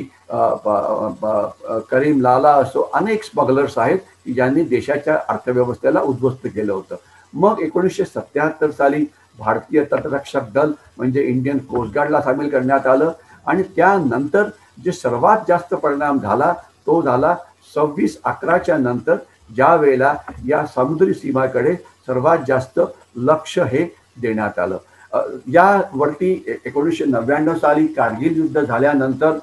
करीम लाला असो, अनेक स्मगलर्स आहेत की ज्यांनी देशाच्या अर्थव्यवस्थेला उद्ध्वस्त केलं होतं. मग 1977 साली भारतीय तटरक्षक दल म्हणजे इंडियन कोस्ट गार्डला सामील करण्यात आलं आणि त्यानंतर जे सर्वात जास्त परिणाम झाला तो झाला 26/11च्या नंतर, ज्या वेळेला या समुद्री सीमाकडे सर्वात जास्त लक्ष हे देण्यात आलं. यावरती 1999 साली कारगिल युद्ध झाल्यानंतर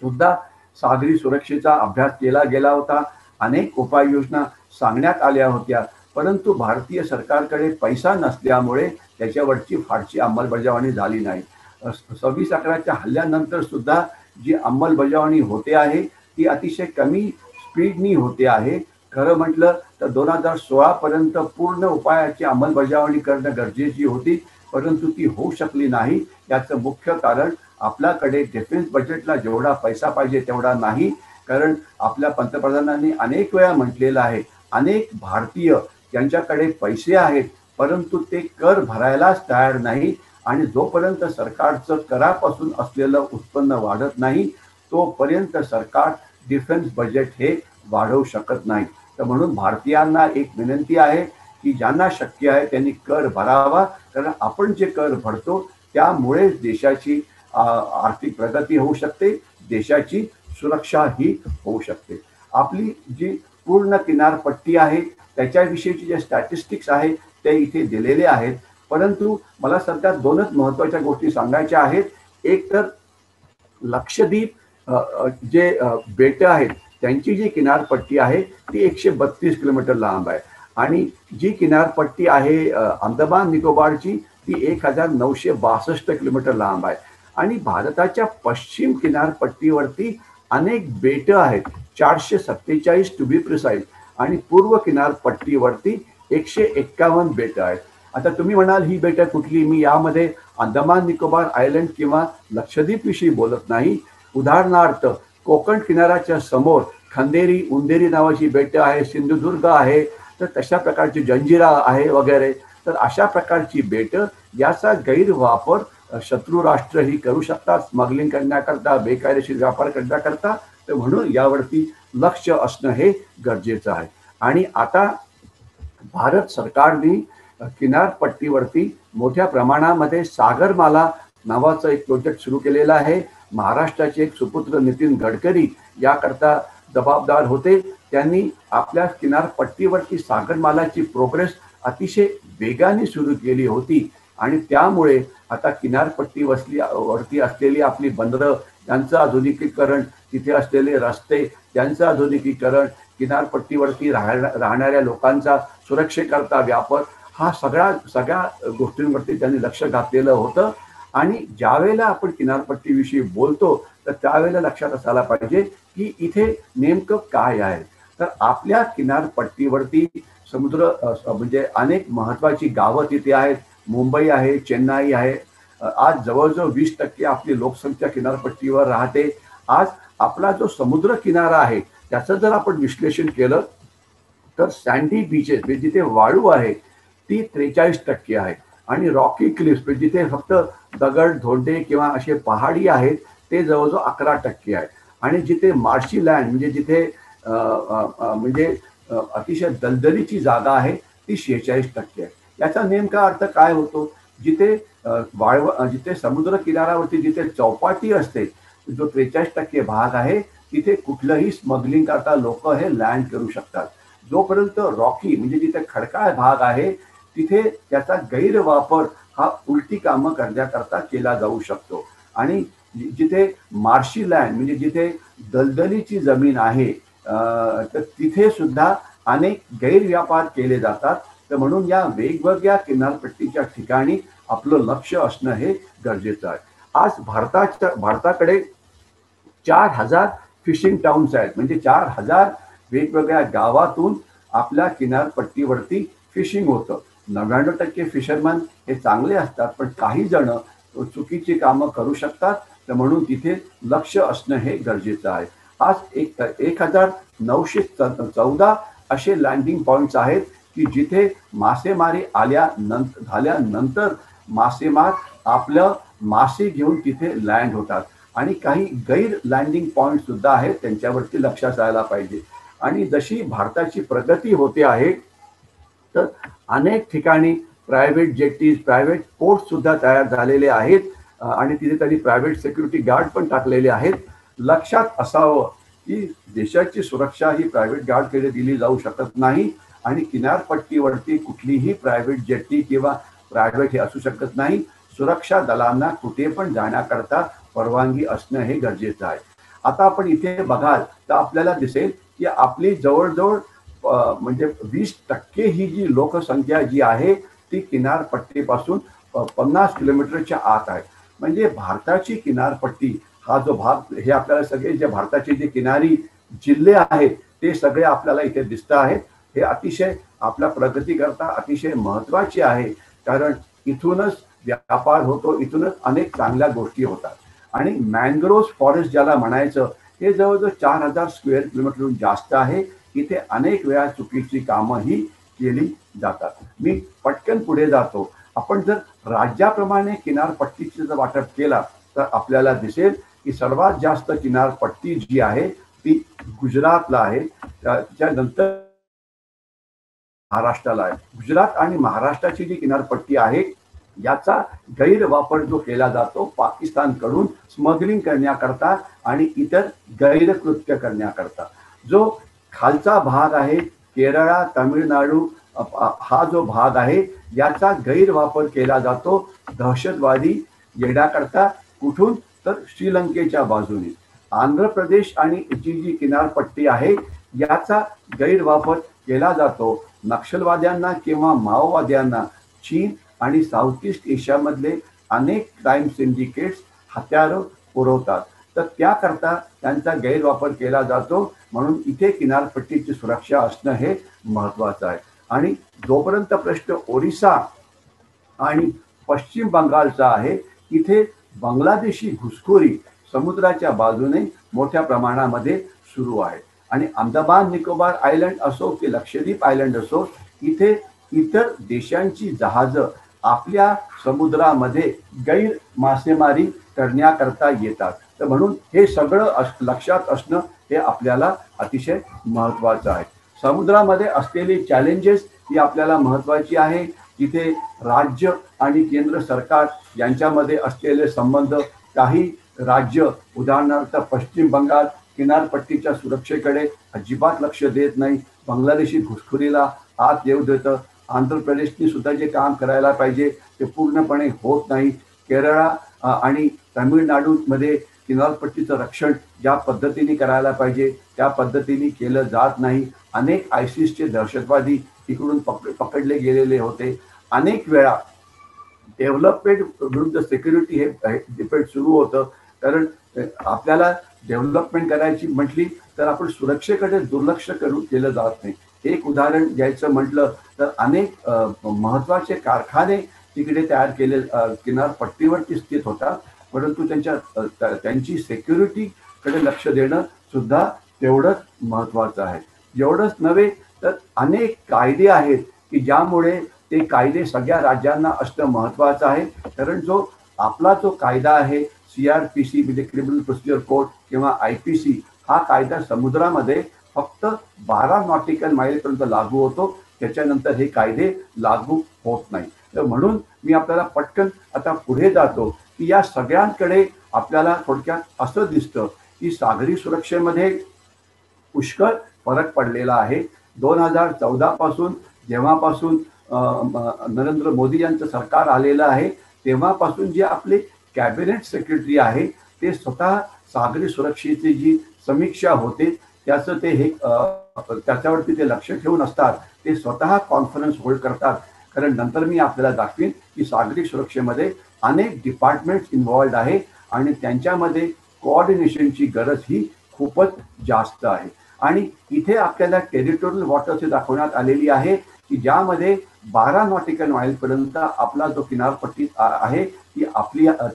सुद्धा सागरी सुरक्षेचा अभ्यास केला गेला होता. अनेक उपाययोजना सांगण्यात आल्या होत्या, परंतु भारतीय सरकारकडे पैसा नसल्यामुळे त्याच्यावरची फारशी अंमलबजावणी झाली नाही. 26/11च्या हल्ल्यानंतर सुद्धा जी अंमलबजावणी होते आहे ती अतिशय कमी स्पीडनी होते आहे. खरं म्हटलं तर 2016 पर्यंत पूर्ण उपायाची अंमलबजावणी करणं गरजेची होती, परंतु ती होऊ शकली नाही. याचं मुख्य कारण आपल्याकडे डिफेन्स बजेटला जेवढा पैसा पाहिजे तेवढा नाही. कारण आपल्या पंतप्रधानांनी अनेक वेळा म्हटलेलं आहे, अनेक भारतीय यांच्याकडे पैसे आहेत, परंतु ते कर भरायलाच तयार नाही. आणि जोपर्यंत सरकारचं करापासून असलेलं उत्पन्न वाढत नाही तोपर्यंत सरकार डिफेन्स बजेट हे वाढवू शकत नाही. तर म्हणून भारतीयांना एक विनंती आहे की ज्यांना शक्य आहे त्यांनी कर भरावा, कारण आपण जे कर भरतो त्यामुळेच देशाची आर्थिक प्रगती होऊ शकते, देशाची सुरक्षा ही होऊ शकते. आपली जी पूर्ण किनारपट्टी आहे त्याच्याविषयीचे जे स्टॅटिस्टिक्स आहे ते इथे दिलेले आहेत, परंतु मला सध्या दोनच महत्वाच्या गोष्टी सांगायच्या आहेत. एक तर लक्षद्वीप जे बेट आहेत त्यांची जी किनारपट्टी आहे ती 132 किलोमीटर लांब आहे आणि जी किनारपट्टी आहे अंदमान निकोबारची ती 1962 किलोमीटर लांब आहे. आणि भारताच्या पश्चिम किनारपट्टीवरती अनेक बेट आहेत, 447 टू बी प्रिसाइज, आणि पूर्व किनारपट्टीवरती 151 बेट आहेत. आता तुम्ही म्हणाल ही बेटं कुठली? मी यामध्ये अंदमान निकोबार आयलंड किंवा लक्षद्वीप विषयी बोलत नाही. उदाहरणार्थ कोकण किनाऱ्याच्या समोर खंदेरी उंदेरी नावाची बेटं आहे, सिंधुदुर्ग आहे, तर तशा प्रकारची जंजिरा आहे वगैरे. तर अशा प्रकारची बेटं याचा गैरवापर शत्रू राष्ट्र ही करू शकतात स्मगलिंग करण्याकरता, बेकायदेशीर व्यापार करण्याकरता. तर म्हणून यावरती लक्ष असणं हे गरजेचं आहे. आणि आता भारत सरकारने किनारपट्टीवरती मोठ्या प्रमाणामध्ये सागरमाला नावाचं एक प्रोजेक्ट सुरू केलेला आहे. महाराष्ट्राचे एक सुपुत्र नितीन गडकरी याकरता जबाबदार होते. त्यांनी आपल्या किनारपट्टीवरती सागरमालाची प्रोग्रेस अतिशय वेगाने सुरू केली होती आणि त्यामुळे आता किनारपट्टीवरती असलेली आपली बंदरं यांचं आधुनिकीकरण, तिथे असलेले रस्ते त्यांचं आधुनिकीकरण, किनारपट्टीवरती राहणाऱ्या लोकांचा सुरक्षेकरता व्यापार, हा सगळ्या गोष्टींवरती त्यांनी लक्ष घातलेलं होतं. आणि ज्यावेळेला आपण किनारपट्टीविषयी बोलतो तर त्यावेळेला लक्षात असायला पाहिजे की इथे नेमकं काय आहे. तर आपल्या किनारपट्टीवरती समुद्र म्हणजे अनेक महत्वाची गावं तिथे आहेत. मुंबई आहे, चेन्नई आहे. आज जवळजवळ 20% आपली लोकसंख्या किनारपट्टीवर राहते. आज आपला जो समुद्र किनारा आहे त्याचं जर आपण विश्लेषण केलं तर सँडी बीचेस म्हणजे जिथे वाळू आहे ती 43% आहे आणि रॉकी क्लिफ्स जिथे फक्त दगड धोंडे किंवा असे पहाडी आहेत ते जवळजवळ 11% आहे. आणि जिथे मार्शी लँड म्हणजे जिथे म्हणजे अतिशय दलदलीची जागा आहे ती 46% आहे. याचा नेमका अर्थ काय होतो? जिथे जिथे समुद्र किनाऱ्यावरती जिथे चौपाटी असते जो 43% भाग आहे तिथे कुठलंही स्मगलिंग करता लोक हे लँड करू शकतात. जोपर्यंत रॉकी म्हणजे जिथे खडकाळ भाग आहे तिथे त्याचा गैरवापर हा उलटी कामं करण्याकरता केला जाऊ शकतो. आणि जिथे मार्शी लँड म्हणजे जिथे दलदलीची जमीन आहे तर तिथे सुद्धा अनेक गैरव्यापार केले जातात. तर म्हणून या वेगवेगळ्या किनारपट्टीच्या ठिकाणी आपलं लक्ष असणं हे गरजेचं आहे. आज भारताकडे 4000 फिशिंग टाउन्स आहेत, म्हणजे 4000 वेगवेगळ्या गावातून आपल्या किनारपट्टीवरती फिशिंग होतं. 99% फिशरमन हे चांगले असतात, पण काही जण चुकीची कामं करू शकतात. तर म्हणून तिथे लक्ष असणं हे गरजेचं आहे. आज 1914 असे लँडिंग पॉइंट्स आहेत की जिथे मासेमारी झाल्यानंतर मासेमार आपलं मासे घेऊन तिथे लँड होतात. आणि काही गैर लँडिंग पॉइंट सुद्धा आहेत, त्यांच्यावरती लक्ष असायला पाहिजे. आणि जशी भारताची प्रगती होते आहे तर अनेक ठिकाणी प्रायव्हेट जेटीज, प्रायव्हेट पोर्ट सुद्धा तयार झालेले आहेत आणि तिथे त्यांनी प्रायव्हेट सिक्युरिटी गार्ड पण टाकलेले आहेत. लक्षात असावं की देशाची सुरक्षा ही प्रायव्हेट गार्डकडे दिली जाऊ शकत नाही आणि किनारपट्टीवरती कुठलीही प्रायव्हेट जेटी किंवा प्रायव्हेट हे असू शकत नाही. सुरक्षा दलांना कुठे पण जाण्याकरता परवानगी असणं हे गरजेचं आहे. आता आपण इथे बघाल तर आपल्याला दिसेल की आपली जवळजवळ म्हणजे 20% ही जी लोकसंख्या जी आहे ती किनारपट्टीपासून 50 किलोमीटरच्या आत आहे. म्हणजे भारताची किनारपट्टी हा जो भाग, हे आपल्याला सगळे जे भारताचे जे किनारी जिल्हे आहेत ते सगळे आपल्याला इथे दिसत आहेत. हे अतिशय आपल्या प्रगतीकरता अतिशय महत्वाचे आहे, कारण इथूनच व्यापार होतो, इथूनच अनेक चांगल्या गोष्टी होतात. आणि मॅनग्रोव्ह फॉरेस्ट ज्याला म्हणायचं, हे जवळजवळ 4000 स्क्वेअर किलोमीटरहून जास्त आहे. इथे अनेक वेळा चुकीची कामंही केली जातात. मी पटकन पुढे जातो. आपण जर राज्याप्रमाणे किनारपट्टीचे जर वाटप केला तर आपल्याला दिसेल की सर्वात जास्त किनारपट्टी जी आहे ती गुजरातला आहे, त्याच्यानंतर महाराष्ट्राला आहे. गुजरात आणि महाराष्ट्राची जी किनारपट्टी आहे याचा गैरवापर जो केला जातो पाकिस्तानकडून स्मगलिंग करण्याकरता आणि इतर गैरकृत्य करण्याकरता. जो खालचा भाग आहे केरळ, तामिळनाडू, हा जो भाग आहे याचा गैरवापर केला जातो दहशतवादी येण्याकरता. कुठून? तर श्रीलंकेच्या बाजूने. आंध्र प्रदेश आणि जी किनारपट्टी आहे याचा गैरवापर केला जातो नक्षलवाद्यांना किंवा माओवाद्यांना. चीन आणि साऊथ ईस्ट एशियामधले अनेक क्राईम सिंडिकेट्स हत्यारं पुरवतात, तर त्याकरता त्यांचा गैरवापर केला जातो. म्हणून इथे किनारपट्टीची सुरक्षा असणं हे महत्वाचं आहे. आणि जोपर्यंत प्रश्न ओरिसा आणि पश्चिम बंगालचा आहे, इथे बांगलादेशी घुसखोरी समुद्राच्या बाजूने मोठ्या प्रमाणामध्ये सुरू आहे. आणि अंदमान निकोबार आयलंड असो की लक्षद्वीप आयलंड असो, इथे इतर देशांची जहाजं आपल्या समुद्रामध्ये गैर मासेमारी करण्याकरता येतात. तर म्हणून हे सगळं लक्षात असणं हे आपल्याला अतिशय महत्वाचं आहे. समुद्रामध्ये असलेली चॅलेंजेस ही आपल्याला महत्वाची आहे. तिथे राज्य आणि केंद्र सरकार यांच्यामध्ये असलेले संबंध, काही राज्य उदाहरणार्थ पश्चिम बंगाल किनारपट्टीच्या सुरक्षेकडे अजिबात लक्ष देत नाही, बांगलादेशी घुसखोरीला आत येऊ देतं. आंध्र प्रदेशनी सुद्धा जे काम करायला पाहिजे ते पूर्णपणे होत नाही. केरळ आणि तामिळनाडूमध्ये किनारपट्टीचं रक्षण ज्या पद्धतीने करायला पाहिजे त्या पद्धतीने केलं जात नाही. अनेक आयसिसचे दहशतवादी इकडून पकडले गेलेले होते. अनेक वेळा डेव्हलपमेंट विरुद्ध सिक्युरिटी हे डिबेट सुरू होतं, कारण आपल्याला डेव्हलपमेंट करायची म्हटली तर आपण सुरक्षेकडे दुर्लक्ष केलं जात नाही. एक उदाहरण द्यायचं म्हटलं तर अनेक महत्वाचे कारखाने तिकडे तयार केले किनारपट्टीवरती स्थित होतात, परंतु त्यांची सिक्युरिटीकडे लक्ष देणं सुद्धा तेवढंच महत्वाचं आहे. एवढंच नव्हे तर अनेक कायदे आहेत की ज्यामुळे ते कायदे सगळ्या राज्यांना असणं महत्वाचं आहे. कारण आपला जो कायदा आहे CRPC म्हणजे क्रिमिनल प्रोसिजर कोड किंवा IPC, हा कायदा समुद्रामध्ये फक्त 12 नॉटिकल माईलपर्यंत लागू होतो, त्याच्यानंतर हे कायदे लागू होत नाही. तर म्हणून मी आपल्याला पटकन आता पुढे जातो की या सगळ्यांकडे आपल्याला थोडक्यात असं दिसतं की सागरी सुरक्षेमध्ये पुष्कळ फरक पडलेला आहे. 2014 पासून जेव्हापासून नरेंद्र मोदी यांचं सरकार आलेलं आहे तेव्हापासून जे आपले कॅबिनेट सेक्रेटरी आहे ते स्वतः सागरी सुरक्षेची जी समीक्षा होते त्याचं ते त्याच्यावरती ते लक्ष ठेवून असतात. ते स्वतः कॉन्फरन्स होल्ड करतात. कारण नंतर मी आपल्याला दाखवीन की सागरी सुरक्षेमध्ये अनेक डिपार्टमेंट्स इन्व्हॉल्ड आहे आणि त्यांच्यामध्ये कोऑर्डिनेशनची गरज ही खूपच जास्त आहे. आणि इथे आपल्याला टेरिटोरियल वॉटर्स दाखवण्यात आलेली आहे की ज्यामध्ये 12 नॉटिकल माईलपर्यंत आपला जो किनारपट्टी आहे ती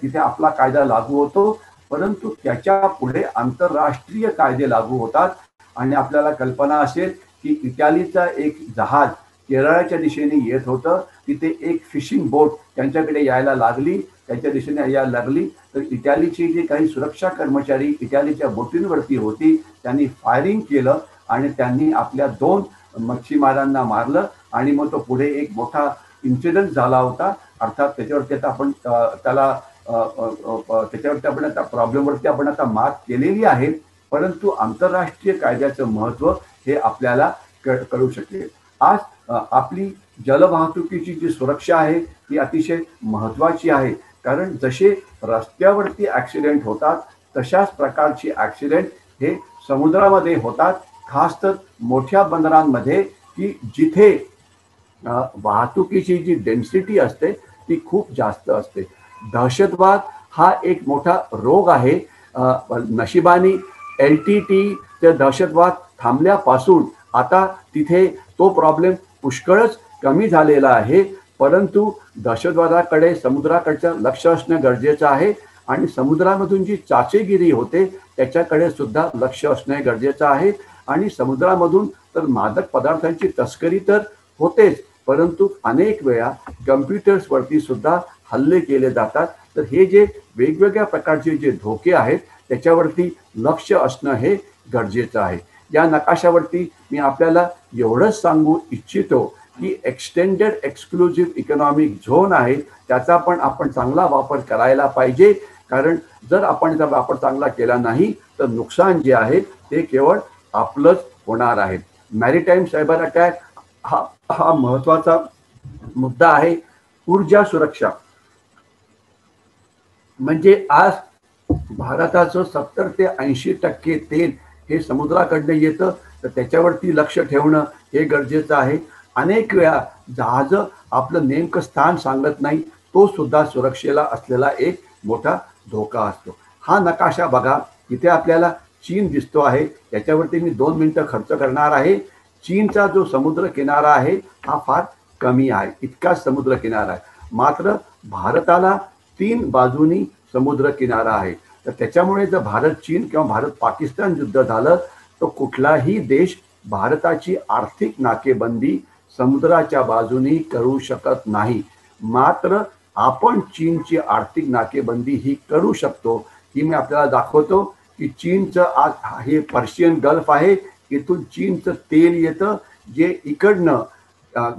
तिथे आपला कायदा लागू होतो, परंतु त्याच्या पुढे आंतरराष्ट्रीय कायदे लागू होतात. आणि आपल्याला कल्पना असेल की इटालीचा एक जहाज केरळच्या दिशेने येत होतं, तिथे एक फिशिंग बोट त्यांच्याकडे यायला लागली, त्यांच्या दिशेने यायला लागली, तर इटालीची जे काही सुरक्षा कर्मचारी इटालीच्या बोटींवरती होती त्यांनी फायरिंग केलं आणि त्यांनी आपल्या 2 मच्छीमारांना मारलं. आणि मग तो पुढे एक मोठा इन्सिडेंट झाला होता. अर्थात त्याच्यावरती आता आपण आता प्रॉब्लेमवरती आपण आता मात केलेली आहे, परंतु आंतरराष्ट्रीय कायद्याचं महत्त्व हे आपल्याला कळू शकेल. आज आपली जलवाहतुकीची जी सुरक्षा आहे ती अतिशय महत्त्वाची आहे, कारण जसे रस्त्यावरती ॲक्सिडेंट होतात तशाच प्रकारची ॲक्सिडेंट हे समुद्रामध्ये होतात, खास तर मोठ्या बंदरांमध्ये की जिथे वाहतुकीची जी डेन्सिटी असते ती खूप जास्त असते. दहशतवाद हा एक मोठा रोग आहे नशिबाने LTT ते दहशतवाद थांबल्यापासून आता तिथे तो प्रॉब्लेम पुष्कळच कमी झालेला आहे. परंतु दहशतवादाकडे समुद्राकडचं लक्ष असणं गरजेचं आहे आणि समुद्रामधून जी चाचेगिरी होते त्याच्याकडे सुद्धा लक्ष असणे गरजेचं आहे. आणि समुद्रामधून तर मादक पदार्थांची तस्करी तर होतेच, परंतु अनेक वेळा कम्प्युटर्सवरती सुद्धा हल्ले केले जातात. तर हे जे वेगवेगळ्या प्रकारचे जे धोके आहेत त्याच्यावरती लक्ष असणं हे गरजेचं आहे. या नकाशावरती मी आपल्याला एवढंच सांगू इच्छितो की एक्सटेंडेड एक्सक्लुझिव्ह इकॉनॉमिक झोन आहे त्याचा पण आपण चांगला वापर करायला पाहिजे. कारण जर आपण त्याचा वापर चांगला केला नाही तर नुकसान जे आहे ते केवळ आपलंच होणार आहे. मॅरीटाईम सायबर अटॅक हा महत्वाचा मुद्दा आहे. ऊर्जा सुरक्षा म्हणजे आज भारताचं 70 ते 80% तेल हे समुद्राकडनं येतं, तर त्याच्यावरती लक्ष ठेवणं हे गरजेचं आहे. अनेक वेळा जहाजं आपलं नेमकं स्थान सांगत नाही, तो सुद्धा सुरक्षेला असलेला एक मोठा धोका असतो. हा नकाशा बघा, इथे आपल्याला चीन दिसतो आहे. याच्यावरती मी 2 मिनिटं खर्च करणार आहे. चीनचा जो समुद्र किनारा आहे हा फार कमी आहे, इतकाच समुद्र किनारा आहे. मात्र भारताला 3 बाजूनी समुद्र किनारा आहे. तर त्याच्यामुळे जर भारत चीन किंवा भारत पाकिस्तान युद्ध झालं तर कुठलाही देश भारताची आर्थिक नाकेबंदी समुद्राच्या बाजूनी करू शकत नाही. मात्र आपण चीनची आर्थिक नाकेबंदी ही करू शकतो. ही मी आपल्याला दाखवतो की चीनचं आज हे पर्शियन गल्फ आहे, इथून चीनचं तेल येतं जे इकडनं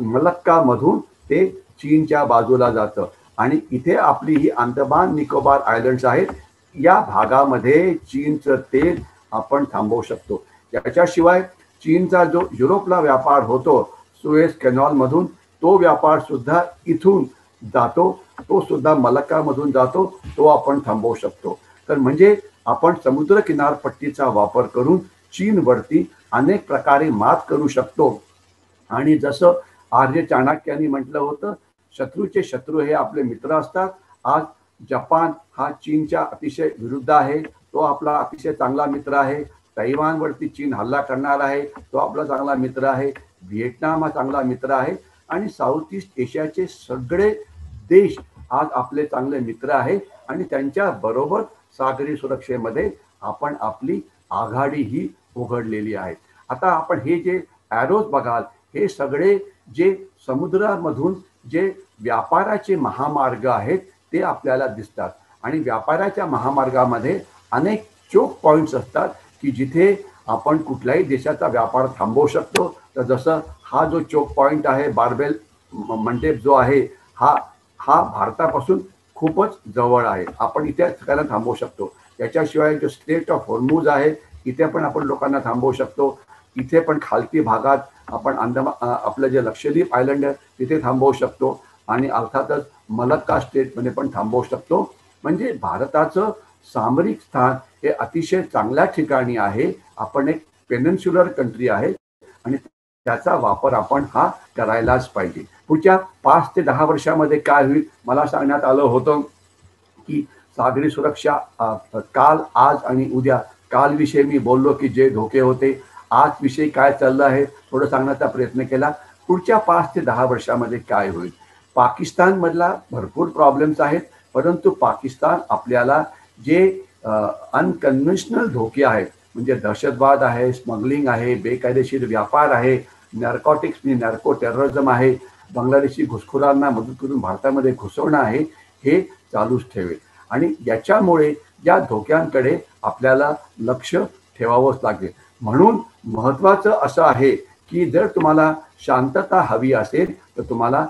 मलक्कामधून ते चीनच्या बाजूला जातं आणि इथे आपली ही अंदमान निकोबार आयलंड्स आहेत. या भागामध्ये चीनचं तेल आपण थांबवू शकतो. याच्याशिवाय चीनचा जो युरोपला व्यापार होतो सुएझ कॅनॉलमधून, तो व्यापार सुद्धा इथून जातो, तो सुद्धा मलक्कामधून जातो, तो आपण थांबवू शकतो. तर म्हणजे आपण समुद्र किनारपट्टीचा वापर करून चीनवरती अनेक प्रकारे मात करू शकतो. आणि जसं आर्य चाणक्यांनी म्हटलं होतं, शत्रूचे शत्रू हे आपले मित्र असतात. आज जपान हा चीनच्या अतिशय विरुद्ध आहे, तो आपला अतिशय चांगला मित्र आहे. तैवानवरती चीन हल्ला करणार आहे, तो आपला चांगला मित्र आहे. व्हिएतनाम हा चांगला मित्र आहे आणि साऊथ ईस्ट एशियाचे सगळे देश आज आपले चांगले मित्र आहे आणि त्यांच्या बरोबर सागरी सुरक्षेमध्ये आपण आपली आघाडी ही उघडलेली आहे. आता आपण हे जे ॲरोज बघाल, हे सगळे जे समुद्रामधून जे व्यापाराचे महामार्ग आहेत ते आपल्याला दिसतात. आणि व्यापाराच्या महामार्गामध्ये अनेक चोक पॉईंट्स असतात की जिथे आपण कुठल्याही देशाचा व्यापार थांबवू शकतो. तर जसं हा जो चोक पॉईंट आहे बारबेल मंडेप जो आहे हा भारतापासून खूपच जवळ आहे, आपण इथे सगळ्यांना थांबवू शकतो. त्याच्याशिवाय जो स्टेट ऑफ हॉर्मुझ आहे इथे पण आपण लोकांना थांबवू शकतो. इथे पण खालती भागात आपण आपलं जे लक्षद्वीप आयलंड आहे तिथे थांबवू शकतो आणि अर्थातच मलक्का स्टेटमध्ये पण थांबवू शकतो. म्हणजे भारताचं सामरिक स्थान हे अतिशय चांगल्या ठिकाणी आहे. आपण एक पेनिन्सुलर कंट्री आहे आणि त्याचा वापर आपण हा करायलाच पाहिजे. पुढच्या 5 ते 10 वर्षामध्ये काय होईल, मला सांगण्यात आलं होतं की सागरी सुरक्षा काल, आज आणि उद्या. काल विषयी मी बोललो की जे धोके होते, आज विषयी काय चाललं आहे थोडं सांगण्याचा प्रयत्न केला. पुढच्या 5 ते 10 वर्षामध्ये काय होईल. पाकिस्तानमधला भरपूर प्रॉब्लेम्स आहेत, परंतु पाकिस्तान आपल्याला जे अनकन्व्हेन्शनल धोके आहेत म्हणजे दहशतवाद आहे, स्मगलिंग आहे, बेकायदेशीर व्यापार आहे, नॅर्कोटिक्स म्हणजे नॅर्को टेररिझम आहे, बांगलादेशी घुसखोरांना मदत करून भारतामध्ये घुसवणं आहे, हे चालूच ठेवेल. आणि याच्यामुळे या धोक्यांकडे आपल्याला लक्ष ठेवावंच लागेल. म्हणून महत्त्वाचं असं आहे की जर तुम्हाला शांतता हवी असेल तर तुम्हाला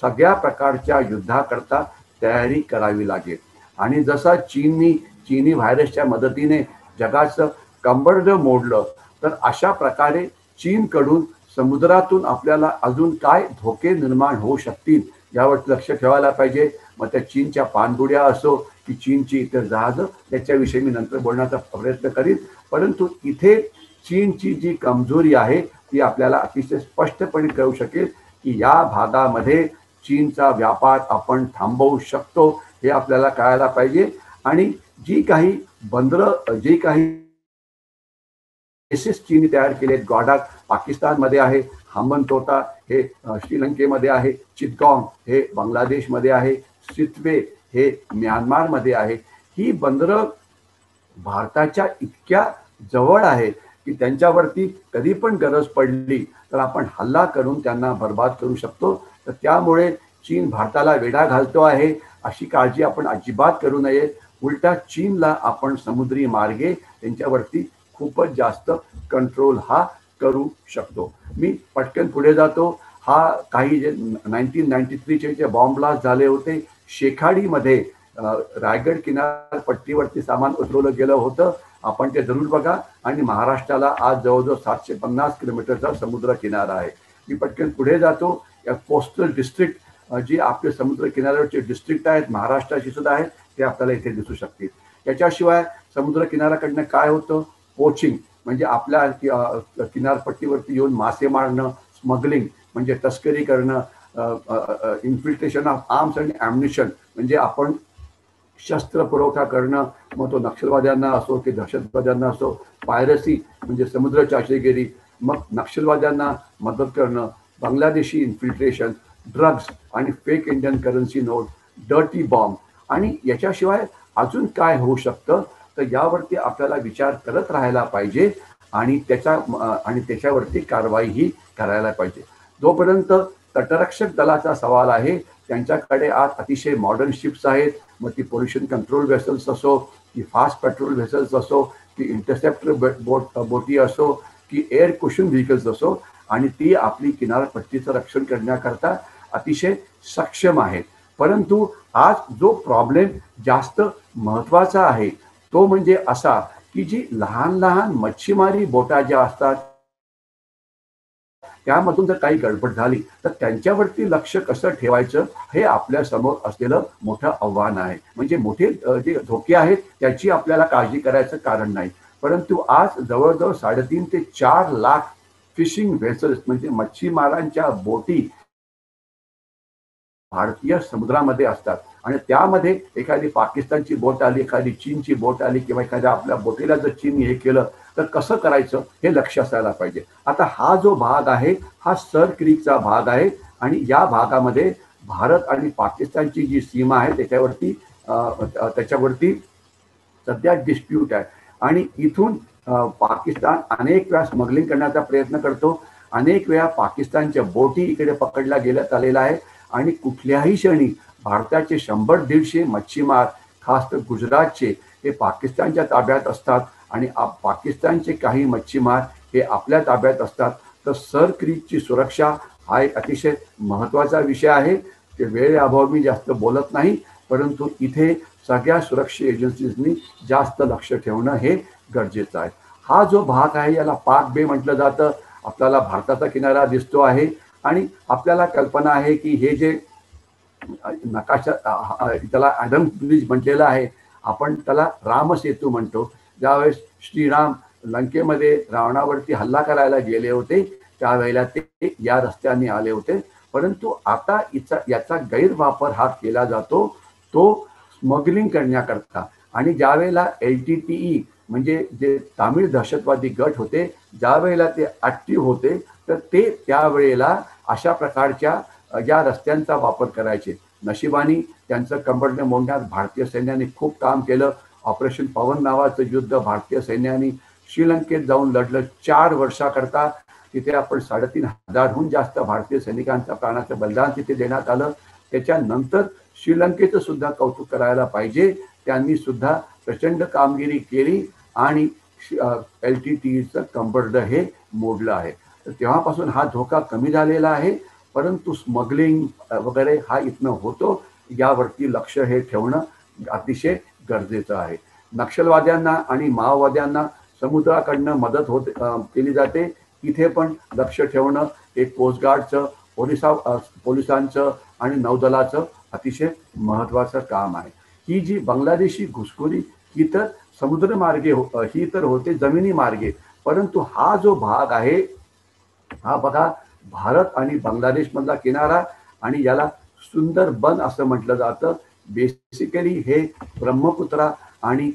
सगळ्या प्रकारच्या युद्धाकरता तयारी करावी लागेल. आणि जसा चीनी व्हायरसच्या मदतीने जगाचं कंबरड मोडलं, तर अशा प्रकारे चीनकडून समुद्रातून आपल्याला अजून काय धोके निर्माण होऊ शकतील यावर लक्ष ठेवायला पाहिजे. मग त्या चीनच्या पाणबुड्या असो की चीनची इतर जहाजं, त्याच्याविषयी मी नंतर बोलण्याचा प्रयत्न करीन. परंतु इथे चीनची जी कमजोरी आहे ती आपल्याला अतिशय स्पष्टपणे कळू शकेल की या भागामध्ये चीनचा व्यापार आपण थांबवू शकतो, हे आपल्याला कळायला पाहिजे. आणि जी काही बंदरं, जे काही बेसिस चीनने तयार केले आहेत, ग्वाडाक पाकिस्तानमध्ये आहे, हंबनतोटा हे श्रीलंकेमध्ये आहे, चिटगॉंग हे बांगलादेशमध्ये आहे, सितवे हे म्यानमारमध्ये आहे. ही बंदरं भारताच्या इतक्या जवळ आहे की त्यांच्यावरती कधी पण गरज पडली तर आपण हल्ला करून त्यांना बर्बाद करू शकतो. तर त्यामुळे चीन भारताला वेढा घालतो आहे अशी काळजी आपण अजिबात करू नये. उलटा चीनला आपण समुद्री मार्गे त्यांच्यावरती खूपच जास्त कंट्रोल हा करू शकतो. मी पटकन पुढे जातो. हा काही जे 1993चे जे बॉम्ब ब्लास्ट झाले होते शेखाडीमध्ये, रायगड किनारपट्टीवरती सामान उतरवलं गेलं होतं. आपण ते जरूर बघा. आणि महाराष्ट्राला आज जवळजवळ 750 किलोमीटरचा समुद्र किनारा आहे. मी पटकन पुढे जातो. या कोस्टल डिस्ट्रिक्ट जी आपले समुद्र किनाऱ्यावरचे डिस्ट्रिक्ट आहेत महाराष्ट्राची सुद्धा आहेत ते आपल्याला इथे दिसू शकतील. याच्याशिवाय समुद्र किनाऱ्याकडनं काय होतं, पोचिंग म्हणजे आपल्या किनारपट्टीवरती येऊन मासे मारणं, स्मगलिंग म्हणजे तस्करी करणं, इन्फिल्ट्रेशन ऑफ आर्म्स अँड ॲम्युनिशन म्हणजे आपण शस्त्र पुरवठा करणं, मग तो नक्षलवाद्यांना असो की दहशतवाद्यांना असो, पायरसी म्हणजे समुद्र चाचेगिरी, मग नक्षलवाद्यांना मदत करणं, बांगलादेशी इन्फिल्ट्रेशन, ड्रग्ज आणि fake Indian currency note, dirty bomb. आणि याच्याशिवाय अजून काय होऊ शकतं तर यावरती आपल्याला विचार करत राहायला पाहिजे आणि त्याच्यावरती कारवाईही करायला पाहिजे. जोपर्यंत तटरक्षक दलाचा सवाल आहे त्यांच्याकडे आज अतिशय मॉडर्न शिप्स आहेत. मग ती पोल्युशन कंट्रोल व्हेसल्स असो की फास्ट पेट्रोल व्हेसल्स असो की इंटरसेप्टर बोटी असो की एअर कुशन व्हेकल्स असो, आणि ती आपली किनारपट्टीचं रक्षण करण्याकरता अतिशय सक्षम आहेत. परंतु आज जो प्रॉब्लेम जास्त महत्त्वाचा आहे तो म्हणजे असा की जी लहान लहान मच्छीमारी बोटा ज्या असतात त्यामधून जर काही गडबड झाली तर त्यांच्यावरती लक्ष कसं ठेवायचं हे आपल्या समोर असलेलं मोठं आव्हान आहे. म्हणजे मोठे जे धोके आहेत त्याची आपल्याला काळजी करायचं कारण नाही. परंतु आज जवळजवळ 3.5 ते 4 लाख फिशिंग व्हेसल्स म्हणजे मच्छीमारांच्या बोटी भारतीय समुद्रामध्ये असतात. आणि त्यामध्ये एखादी पाकिस्तानची बोट आली, एखादी चीनची बोट आली किंवा एखाद्या आपल्या बोटीला जर चीन हे केलं तर कसं करायचं हे लक्ष असायला पाहिजे. आता हा जो भाग आहे हा सर क्रीकचा भाग आहे आणि या भागामध्ये भारत आणि पाकिस्तानची जी सीमा आहे त्याच्यावरती सध्या डिस्प्यूट आहे. आणि इथून पाकिस्तान अनेक वेळा स्मगलिंग करण्याचा प्रयत्न करतो. अनेक वेळा पाकिस्तानच्या बोटी इकडे पकडल्या गेल्यात आलेला आहे. आणि कुठल्याही क्षणी भारताचे 100-150 मच्छीमार खास तर गुजरातचे हे पाकिस्तानच्या ताब्यात असतात आणि पाकिस्तानचे काही मच्छीमार हे आपल्या ताब्यात असतात. तर सर क्रीकची सुरक्षा हा एक अतिशय महत्त्वाचा विषय आहे. ते वेळेअभावी मी जास्त बोलत नाही, परंतु इथे सगळ्या सुरक्षा एजन्सीजनी जास्त लक्ष ठेवणं हे गरजेचं आहे. हा जो भाग आहे याला पाक बे म्हटलं जातं. आपल्याला भारताचा किनारा दिसतो आहे आणि आपल्याला कल्पना आहे की हे जे नकाशा त्याला ॲडम ब्रिज म्हटलेलं आहे, आपण त्याला रामसेतू म्हणतो. ज्यावेळेस श्रीराम लंकेमध्ये रावणावरती हल्ला करायला गेले होते त्यावेळेला ते या रस्त्याने आले होते. परंतु आता याचा गैरवापर हा केला जातो तो स्मगलिंग करण्याकरता. आणि ज्यावेळेला LTTE म्हणजे जे तामिळ दहशतवादी गट होते ज्यावेळेला ते ॲक्टिव्ह होते तर ते त्यावेळेला अशा प्रकारच्या या रस्त्यांचा वापर करायचे. नशिबाने त्यांचं कंबरडे मोडण्यात भारतीय सैन्याने खूप काम केलं. ऑपरेशन पवन नावाचं युद्ध भारतीय सैन्याने श्रीलंकेत जाऊन लढलं 4 वर्षाकरता. तिथे आपण 3,500हून जास्त भारतीय सैनिकांच्या प्राणाचं बलिदान तिथे देण्यात आलं. त्याच्यानंतर श्रीलंकेचं सुद्धा कौतुक करायला पाहिजे. त्यांनी सुद्धा प्रचंड कामगिरी केली आणि LTTEचं कंबरड हे मोडलं आहे. तर तेव्हापासून हा धोका कमी झालेला आहे. परंतु स्मगलिंग वगैरे हा इथनं होतो, यावरती लक्ष हे ठेवणं अतिशय गरजेचं आहे. नक्षलवाद्यांना आणि माओवाद्यांना समुद्राकडनं मदत केली जाते. इथे पण लक्ष ठेवणं हे कोस्टगार्डचं, पोलिसांचं आणि नौदलाचं अतिशय महत्त्वाचं काम आहे. ही जी बांगलादेशी घुसखोरी ही तर समुद्रमार्गे ही तर होते जमिनी मार्गे, परंतु हा जो भाग आहे हा बघा भारत आणि बांगलादेशमधला किनारा आणि याला सुंदरबन असं म्हटलं जातं. बेसिकली हे ब्रह्मपुत्रा आणि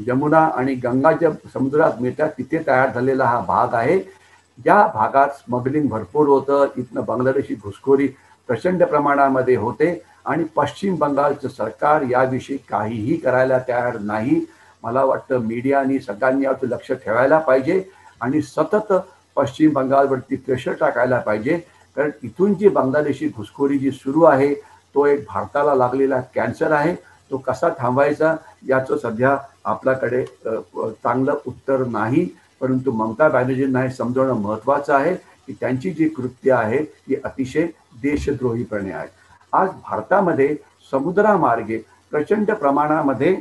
यमुना आणि गंगा ज्या समुद्रात मिळतात तिथे तयार झालेला हा भाग आहे. या भागात स्मगलिंग भरपूर होतं. इथनं बांगलादेशी घुसखोरी प्रचंड प्रमाणामध्ये होते आणि पश्चिम बंगालचं सरकार याविषयी काहीही करायला तयार नाही. मला वाटतं मीडियानी सगळ्यांनी यावर लक्ष ठेवायला पाहिजे आणि सतत पश्चिम बंगालवरती प्रेशर टाकायला पाहिजे, कारण इथून जी बांगलादेशी घुसखोरी जी सुरू आहे तो एक भारताला लागलेला कॅन्सर आहे. तो कसा थांबवायचा याचं सध्या आपल्याकडे चांगलं उत्तर नाही. परंतु ममता बॅनर्जींना हे समजवणं महत्त्वाचं आहे की त्यांची जी कृत्य आहे ती अतिशय देशद्रोहीपणे आहे. आज भारतामध्ये समुद्रामार्गे प्रचंड प्रमाणामध्ये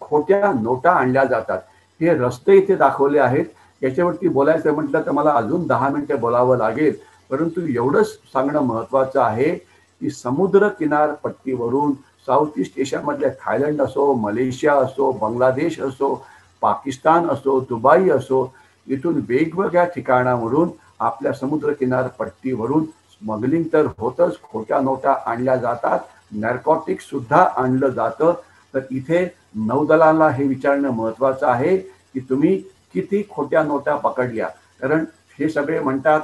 खोट्या नोटा आणल्या जातात. हे रस्ते इथे दाखवले आहेत. याच्यावरती बोलायचं म्हटलं तर मला अजून 10 मिनिटं बोलावं लागेल. परंतु एवढंच सांगणं महत्त्वाचं आहे की समुद्र किनारपट्टीवरून साऊथ ईस्ट एशियामधल्या थायलंड असो, मलेशिया असो, बांगलादेश असो, पाकिस्तान असो, दुबई असो, इथून वेगवेगळ्या ठिकाणावरून आपल्या समुद्र किनारपट्टीवरून स्मगलिंग तर होतच, खोट्या नोटा आणल्या जातात, नॅर्कॉटिक्स सुद्धा आणलं जातं. तर इथे नौदलाला हे विचारणं महत्त्वाचं आहे की तुम्ही किती खोट्या नोटा पकडल्या. कारण हे सगळे म्हणतात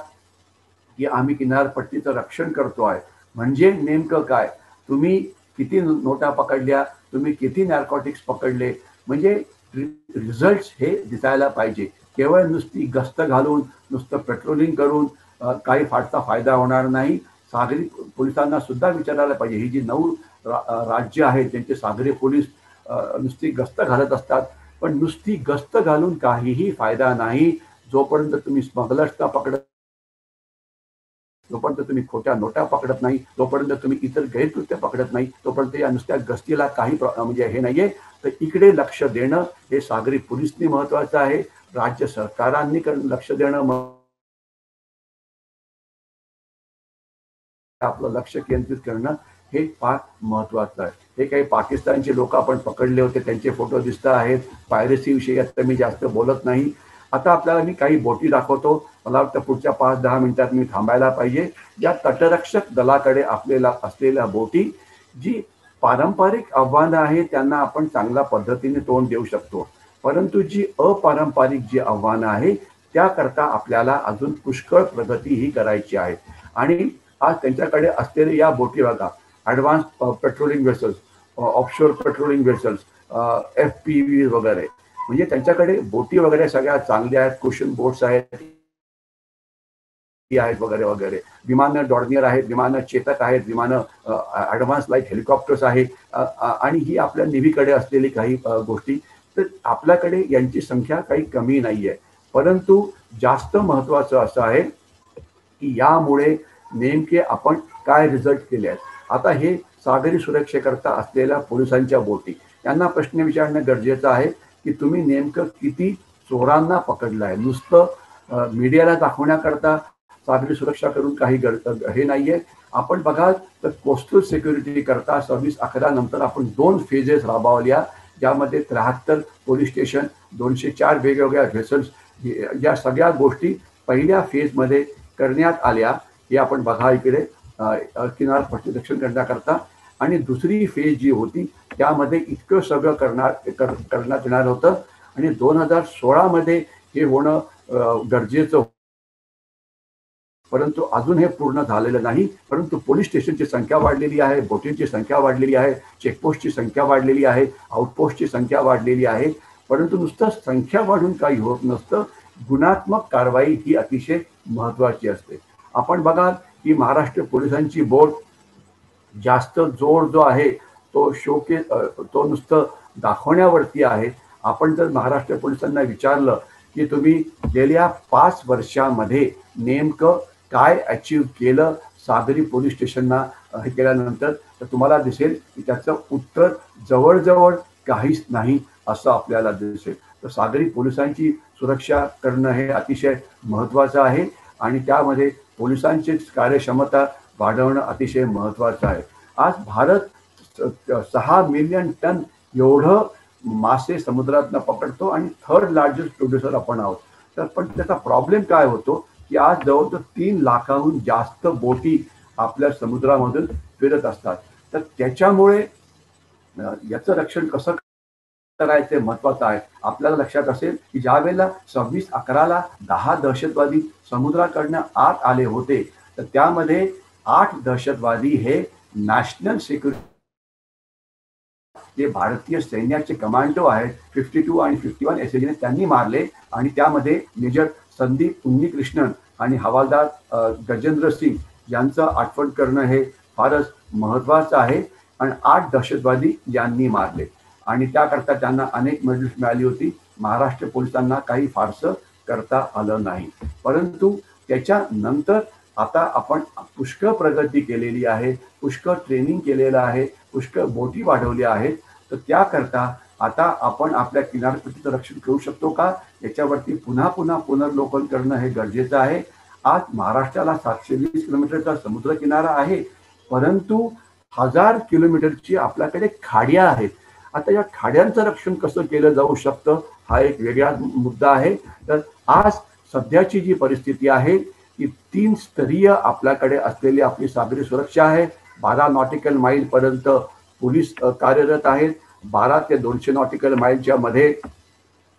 की आम्ही किनारपट्टीचं रक्षण करतो आहे. म्हणजे नेमकं काय? तुम्ही किती नोटा पकडल्या, तुम्ही किती नॅर्कॉटिक्स पकडले, म्हणजे रिझल्ट्स हे दिसायला पाहिजे. केवळ नुसती गस्त घालून, नुसतं पेट्रोलिंग करून काही फारसा फायदा होणार नाही. सागरी पोलिसांना सुद्धा विचारायला पाहिजे. ही जी 9 राज्य आहेत त्यांचे सागरी पोलीस नुसती गस्त घालत असतात, पण नुसती गस्त घालून काहीही फायदा नाही. जोपर्यंत तुम्ही स्मगलर्सला पकडत, जोपर्यंत तुम्ही खोट्या नोटा पकडत नाही, तोपर्यंत तुम्ही इतर गैरकृत्य पकडत नाही, तोपर्यंत या नुसत्या गस्तीला काही म्हणजे हे नाहीये. तर इकडे लक्ष देणं हे सागरी पोलिसनी महत्वाचं आहे. राज्य सरकारांनी लक्ष देणं, आपलं लक्ष केंद्रित करणं हे फार महत्वाचं आहे. हे काही पाकिस्तानचे लोक आपण पकडले होते, त्यांचे फोटो दिसत आहेत. पायरसी विषयी आता मी जास्त बोलत नाही. आता आपल्याला मी काही बोटी दाखवतो. मला वाटतं पुढच्या 5-10 मिनिटात मी थांबायला पाहिजे. या तटरक्षक दलाकडे आपल्याला असलेल्या बोटी, जी पारंपरिक आव्हानं आहेत त्यांना आपण चांगल्या पद्धतीने तोंड देऊ शकतो, परंतु जी अपारंपरिक जी आव्हानं आहे त्याकरता आपल्याला अजून पुष्कळ प्रगती ही करायची आहे. आणि आज त्यांच्याकडे असलेले या बोटी बघा, advance patrolling vessels, offshore patrolling vessels, FPV वगैरे, म्हणजे त्यांच्याकडे बोटी वगैरे सगळ्या चांगल्या आहेत. कुशन बोट्स आहेत वगैरे वगैरे. विमानं डॉर्नियर आहेत, विमानं चेतक आहेत, विमानं ॲडव्हान्स लाईट हेलिकॉप्टर्स आहेत, आणि ही आपल्या नेव्हीकडे असलेली काही गोष्टी. तर आपल्याकडे यांची संख्या काही कमी नाही आहे. परंतु जास्त महत्त्वाचं असं आहे की यामुळे नेमके आपण काय रिझल्ट केले आहेत. आता हे सागरी सुरक्षेकरता असलेल्या पोलिसांच्या बोटी, यांना प्रश्न विचारणं गरजेचं आहे की तुम्ही नेमकं किती चोरांना पकडलं आहे. नुसतं मीडियाला दाखवण्याकरता सागरी सुरक्षा करून काही हे नाहीये. आपण बघाल तर कोस्टल सिक्युरिटी करता 26/11 नंतर आपण 2 फेजेस राबवल्या, ज्यामध्ये 73 पोलीस स्टेशन, 204 वेगवेगळ्या व्हेसल्स, या सगळ्या गोष्टी पहिल्या फेजमध्ये करण्यात आल्या. हे आपण बघा इकडे किनारपट्टी रक्षण करण्याकरता. आणि दुसरी फेज जी होती त्यामध्ये इतकं सगळं करण्यात येणार होतं. आणि 2016 मध्ये हे होणं गरजेचं, परंतु अजून हे पूर्ण झालेलं नाही. परंतु पोलीस स्टेशनची संख्या वाढलेली आहे, बोटींची संख्या वाढलेली आहे, चेकपोस्टची संख्या वाढलेली आहे, आउटपोस्टची संख्या वाढलेली आहे. परंतु नुसतं संख्या वाढून काही होत नसतं. गुणात्मक कारवाई ही अतिशय महत्त्वाची असते. आपण बघा की महाराष्ट्र पोलिसांची बोट जास्त जोर जो आहे तो तो नुसतं दाखवण्यावरती आहे. आपण जर महाराष्ट्र पोलिसांना विचारलं की तुम्ही गेल्या 5 वर्षामध्ये नेमकं काय अचीव केलं सागरी पोलीस स्टेशनना हे केल्यानंतर, तर तुम्हाला दिसेल की त्याचं उत्तर जवळजवळ काहीच नाही असं आपल्याला दिसेल. तर सागरी पोलिसांची सुरक्षा करणं हे अतिशय महत्त्वाचं आहे आणि त्यामध्ये पोलिसांची कार्यक्षमता वाढवणं अतिशय महत्त्वाचं आहे. आज भारत 6 मिलियन टन एवढं मासे समुद्रातनं पकडतो आणि 3rd लार्जेस्ट प्रोड्युसर आपण आहोत. तर पण त्याचा प्रॉब्लेम काय होतो की आज जवळजवळ 3 लाखाहून जास्त बोटी आपल्या समुद्रामधून फिरत असतात. तर त्याच्यामुळे याचं रक्षण कसं करायचं महत्वाचं आहे. आपल्याला लक्षात असेल की ज्या वेळेला 26/11ला 10 दहशतवादी समुद्राकडनं आत आले होते, तर त्यामध्ये 8 दहशतवादी हे नॅशनल सिक्युरिटी जे भारतीय सैन्याचे कमांडो आहेत 52 आणि 51 एसएजीने त्यांनी मारले आणि त्यामध्ये मेजर संदीप उन्नीकृष्णन आणि हवालदार गजेंद्र सिंग यांचं आठवण करणं हे फारच महत्वाचं आहे. आणि 8 दहशतवादी यांनी मारले आणि त्याकरता त्यांना अनेक मेडल्स मिळाली होती. महाराष्ट्र पोलिसांना काही फारसं करता आलं नाही. परंतु त्याच्यानंतर आता आपण पुष्कळ प्रगती केलेली आहे, पुष्कळ ट्रेनिंग केलेलं आहे, पुष्कळ बोटी वाढवल्या आहेत. तर त्याकरता आता आपण आपल्या किनारपट्टीचं रक्षण करू शकतो का, याच्यावरती पुन्हा पुन्हा पुनर्लोकन करणं हे गरजेचं आहे. आज महाराष्ट्राला 720 किलोमीटरचा समुद्र किनारा आहे, परंतु 1000 किलोमीटरची आपल्याकडे खाड्या आहेत. आता या खाड्यांचं रक्षण कसं केलं जाऊ शकतं हा एक वेगळा मुद्दा आहे. तर आज सध्याची जी परिस्थिती आहे की 3 स्तरीय आपल्याकडे असलेली आपली सागरी सुरक्षा आहे. 12 नॉटिकल माईल पर्यंत पोलीस कार्यरत आहेत. 12 ते 200 नॉटिकल माईलच्या मध्ये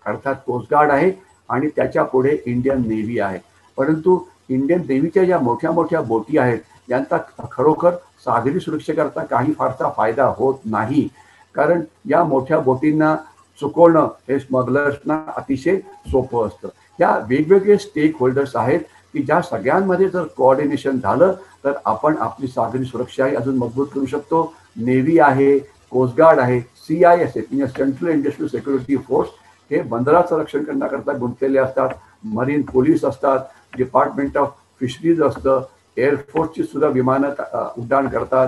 अर्थात कोस्ट गार्ड आहे आणि त्याच्या पुढे इंडियन नेव्ही आहे. परंतु इंडियन नेव्हीच्या ज्या मोठ्या मोठ्या बोटी आहेत यांचा खरोखर सागरी सुरक्षेकरता काही फारसा फायदा होत नाही, कारण या मोठ्या बोटींना चुकवणं हे स्मगलर्सना अतिशय सोपं असतं. या वेगवेगळे स्टेक होल्डर्स आहेत की ज्या सगळ्यांमध्ये जर कोऑर्डिनेशन झालं तर आपण आपली सागरी सुरक्षाही अजून मजबूत करू शकतो. नेव्ही आहे, कोस्ट गार्ड आहे, CISF म्हणजे सेंट्रल इंडस्ट्रियल सिक्युरिटी फोर्स हे बंदराचं रक्षण करण्याकरता गुंतलेले असतात. मरीन पोलीस असतात, डिपार्टमेंट ऑफ फिशरीज असतं, एअरफोर्सची सुद्धा विमानं उड्डाण करतात,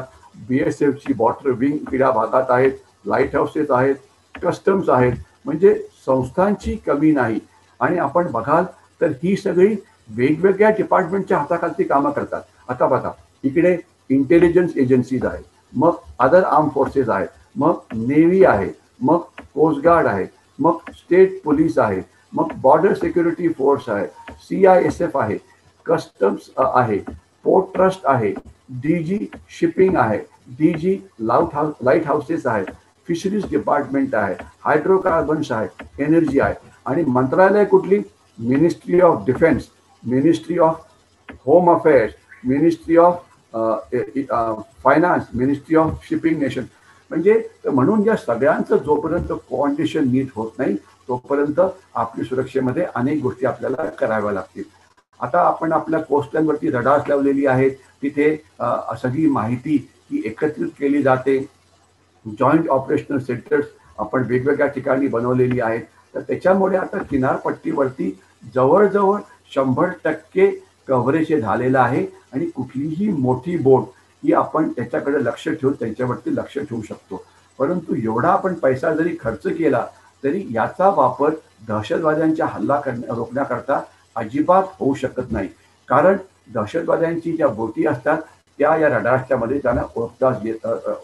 BSFची वॉटर विंग क्रीडा भागात आहेत, लाईट हाऊसेस आहेत, कस्टम्स आहेत. म्हणजे संस्थांची कमी नाही. आणि आपण बघाल तर ही सगळी वेगवेगळ्या डिपार्टमेंटच्या हाताखालची कामं करतात. आता बघा, इकडे इंटेलिजन्स एजन्सीज आहेत, मग अदर आर्म फोर्सेस आहेत, मग नेव्ही आहे, मग कोस्ट गार्ड आहे, मग स्टेट पोलीस आहे, मग बॉर्डर सिक्युरिटी फोर्स आहे, CISF आहे, कस्टम्स आहे, पोर्ट ट्रस्ट आहे, DG शिपिंग आहे, DG लाईट हाऊसेस आहेत, फिशरीज डिपार्टमेंट आहे, हायड्रोकार्बन्स आहे, एनर्जी आहे. आणि मंत्रालय कुठली? Ministry of defence, ministry of home affairs, ministry of finance, ministry of shipping nation. म्हणजे म्हणून या सगळ्यांचं जोपर्यंत कोऑर्डिनेशन नीट होत नाही तोपर्यंत आपली सुरक्षेमध्ये अनेक गोष्टी आपल्याला कराव्या लागतील. आता आपण आपल्या कोस्टलाईनवरती रडार्स लावलेली आहेत, तिथे सगळी माहिती ही एकत्रित केली जाते. जॉईंट ऑपरेशनल सेंटर्स आपण वेगवेगळ्या ठिकाणी बनवलेली आहेत. तर त्याच्यामुळे आता किनारपट्टीवरती जवळजवळ 100% कव्हरेज झालेलं आहे आणि कुठलीही मोठी बोट ही आपण त्याच्याकडे लक्ष ठेवून त्यांच्यावरती लक्ष ठेवू शकतो. परंतु एवढा आपण पैसा जरी खर्च केला तरी याचा वापर दहशतवाद्यांच्या हल्ला रोखण्याकरता अजिबात होऊ शकत नाही, कारण दहशतवाद्यांची ज्या बोटी असतात त्या या रडार्सच्या मध्ये त्यांना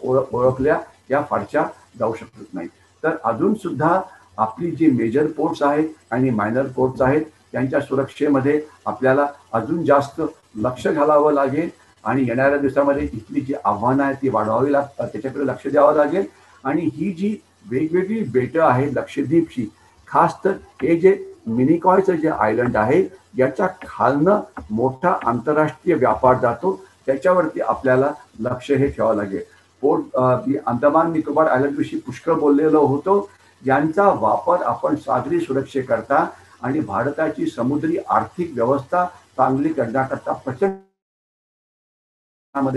ओळखल्या या फारशा जाऊ शकत नाही. तर अजून सुद्धा आपली जी मेजर पोर्ट्स आहेत आणि मायनर पोर्ट्स आहेत त्यांच्या सुरक्षेमध्ये आपल्याला अजून जास्त लक्ष घालावं लागेल आणि येणाऱ्या दिवसामध्ये इथली जी आव्हानं आहेत ती वाढवावी लागतात, त्याच्याकडे लक्ष द्यावं लागेल. आणि ही जी वेगवेगळी बेटं आहेत लक्षद्वीपची, खास तर हे जे मिनिकॉयचं जे आयलंड आहे याच्या खालनं मोठा आंतरराष्ट्रीय व्यापार जातो, त्याच्यावरती आपल्याला लक्ष हे ठेवावं लागेल. अंदमान निकोबार आयलंडविषयी पुष्कळ बोललेलो होतो. यांचा वापर आपण सागरी सुरक्षेकरता आणि भारताची समुद्री आर्थिक व्यवस्था चांगली करण्याकरता प्रचंड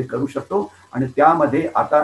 करू शकतो. आणि त्यामध्ये आता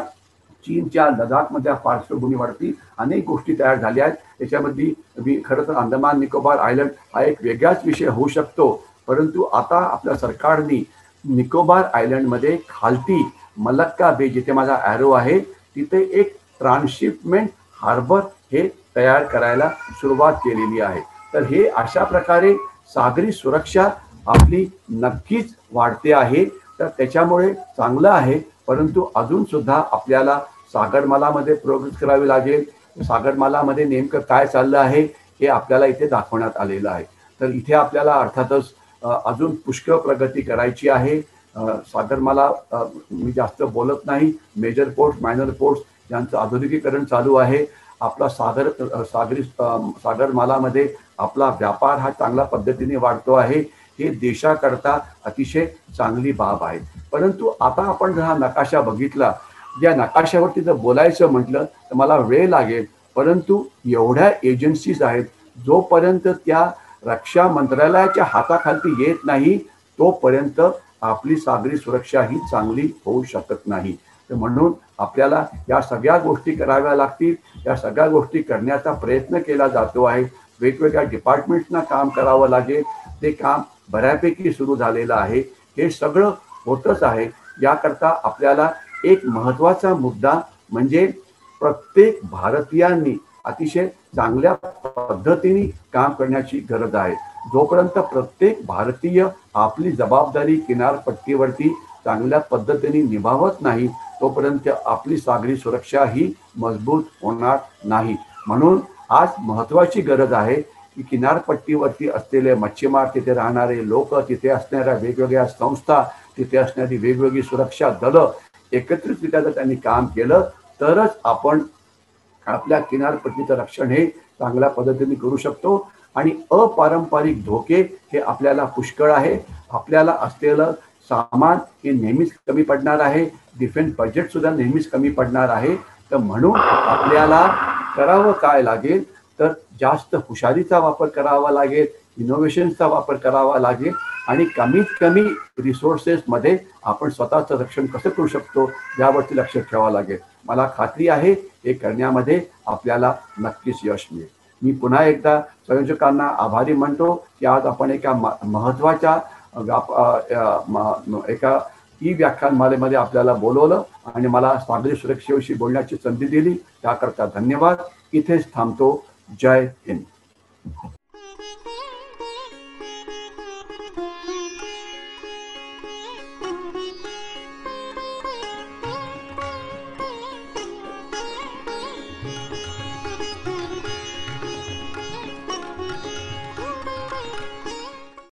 चीनच्या लडाखमधल्या पार्श्वभूमीवरती अनेक गोष्टी तयार झाल्या आहेत. त्याच्यामध्ये खरं तर अंदमान निकोबार आयलंड हा एक वेगळाच विषय होऊ शकतो, परंतु आता आपल्या सरकारने निकोबार आयलंडमध्ये खालती मलक्का बे जिथे माझा ॲरो आहे तिथे एक ट्रान्सशिपमेंट हार्बर हे तयार करायला सुरुवात केलेली आहे. तर हे अशा प्रकारे सागरी सुरक्षा आपली नक्कीच वाढते आहे. तर त्याच्यामुळे चांगलं आहे, परंतु अजून सुद्धा आपल्याला सागरमालामध्ये प्रोग्रेस करावी लागेल. सागरमालामध्ये नेमकं काय चाललं आहे हे आपल्याला इथे दाखवण्यात आलेलं आहे. तर इथे आपल्याला अर्थातच अजून पुष्कळ प्रगती करायची आहे. सागरमाला मी जास्त बोलत नाही. मेजर पोर्ट्स, मायनर पोर्ट्स यांचं आधुनिकीकरण चालू आहे. आपला सागरमालामध्ये आपला व्यापार हा चांगल्या पद्धतीने वाढतो आहे. हे देशाकरता अतिशय चांगली बाब आहे. परंतु आता आपण जर हा नकाशा बघितला, या नकाशावरती जर बोलायचं म्हटलं तर मला वेळ लागेल. परंतु एवढ्या एजन्सीज आहेत, जोपर्यंत त्या रक्षा मंत्रालयाच्या हाताखाली येत नाही तोपर्यंत आपली सागरी सुरक्षा ही चांगली होऊ शकत नाही. तर म्हणून आपल्याला या सगळ्या गोष्टी कराव्या लागतील. या सगळ्या गोष्टी करण्याचा प्रयत्न केला जातो आहे. वेगवेगळ्या डिपार्टमेंट्सना काम करावं लागेल. ते काम बऱ्यापैकी सुरू झालेलं आहे. हे सगळं होतच आहे. याकरता आपल्याला एक महत्त्वाचा मुद्दा म्हणजे प्रत्येक भारतीयांनी अतिशय चांगल्या पद्धतीने काम करण्याची गरज आहे. जोपर्यंत प्रत्येक भारतीय आपली जबाबदारी किनारपट्टीवरती चांगल्या पद्धतीने निभावत नाही तोपर्यंत आपली सागरी सुरक्षा ही मजबूत होणार नाही. म्हणून आज महत्त्वाची गरज आहे की किनारपट्टीवरती असलेले मच्छीमार, तिथे राहणारे लोक, तिथे असणाऱ्या वेगवेगळ्या संस्था, तिथे असणारी वेगवेगळी सुरक्षा दलं एकत्रितरित्या जर त्यांनी काम केलं तरच आपण आपल्या किनारपट्टीचं रक्षण हे चांगल्या पद्धतीने करू शकतो. आणि अपारंपरिक धोके हे आपल्याला पुष्कळ आहे. आपल्याला असलेलं सामान हे नेहमीच कमी पडणार आहे. डिफेन्स बजेट सुद्धा नेहमीच कमी पडणार आहे. तर म्हणून आपल्याला करावं काय लागेल तर जास्त हुशारीचा वापर करावा लागेल, इनोव्हेशनचा वापर करावा लागेल आणि कमीत कमी रिसोर्सेसमध्ये आपण स्वतःचं रक्षण कसं करू शकतो यावरती लक्ष ठेवावं लागेल. मला खात्री आहे हे करण्यामध्ये आपल्याला नक्कीच यश मिळेल. मी पुन्हा एकदा संयोजकांना आभारी मानतो की आज आपण एका महत्त्वाच्या एका व्याख्यानमालेमध्ये आपल्याला बोलवलं आणि मला सागरी सुरक्षेविषयी बोलण्याची संधी दिली. त्याकरता धन्यवाद. इथेच थांबतो. जय हिंद.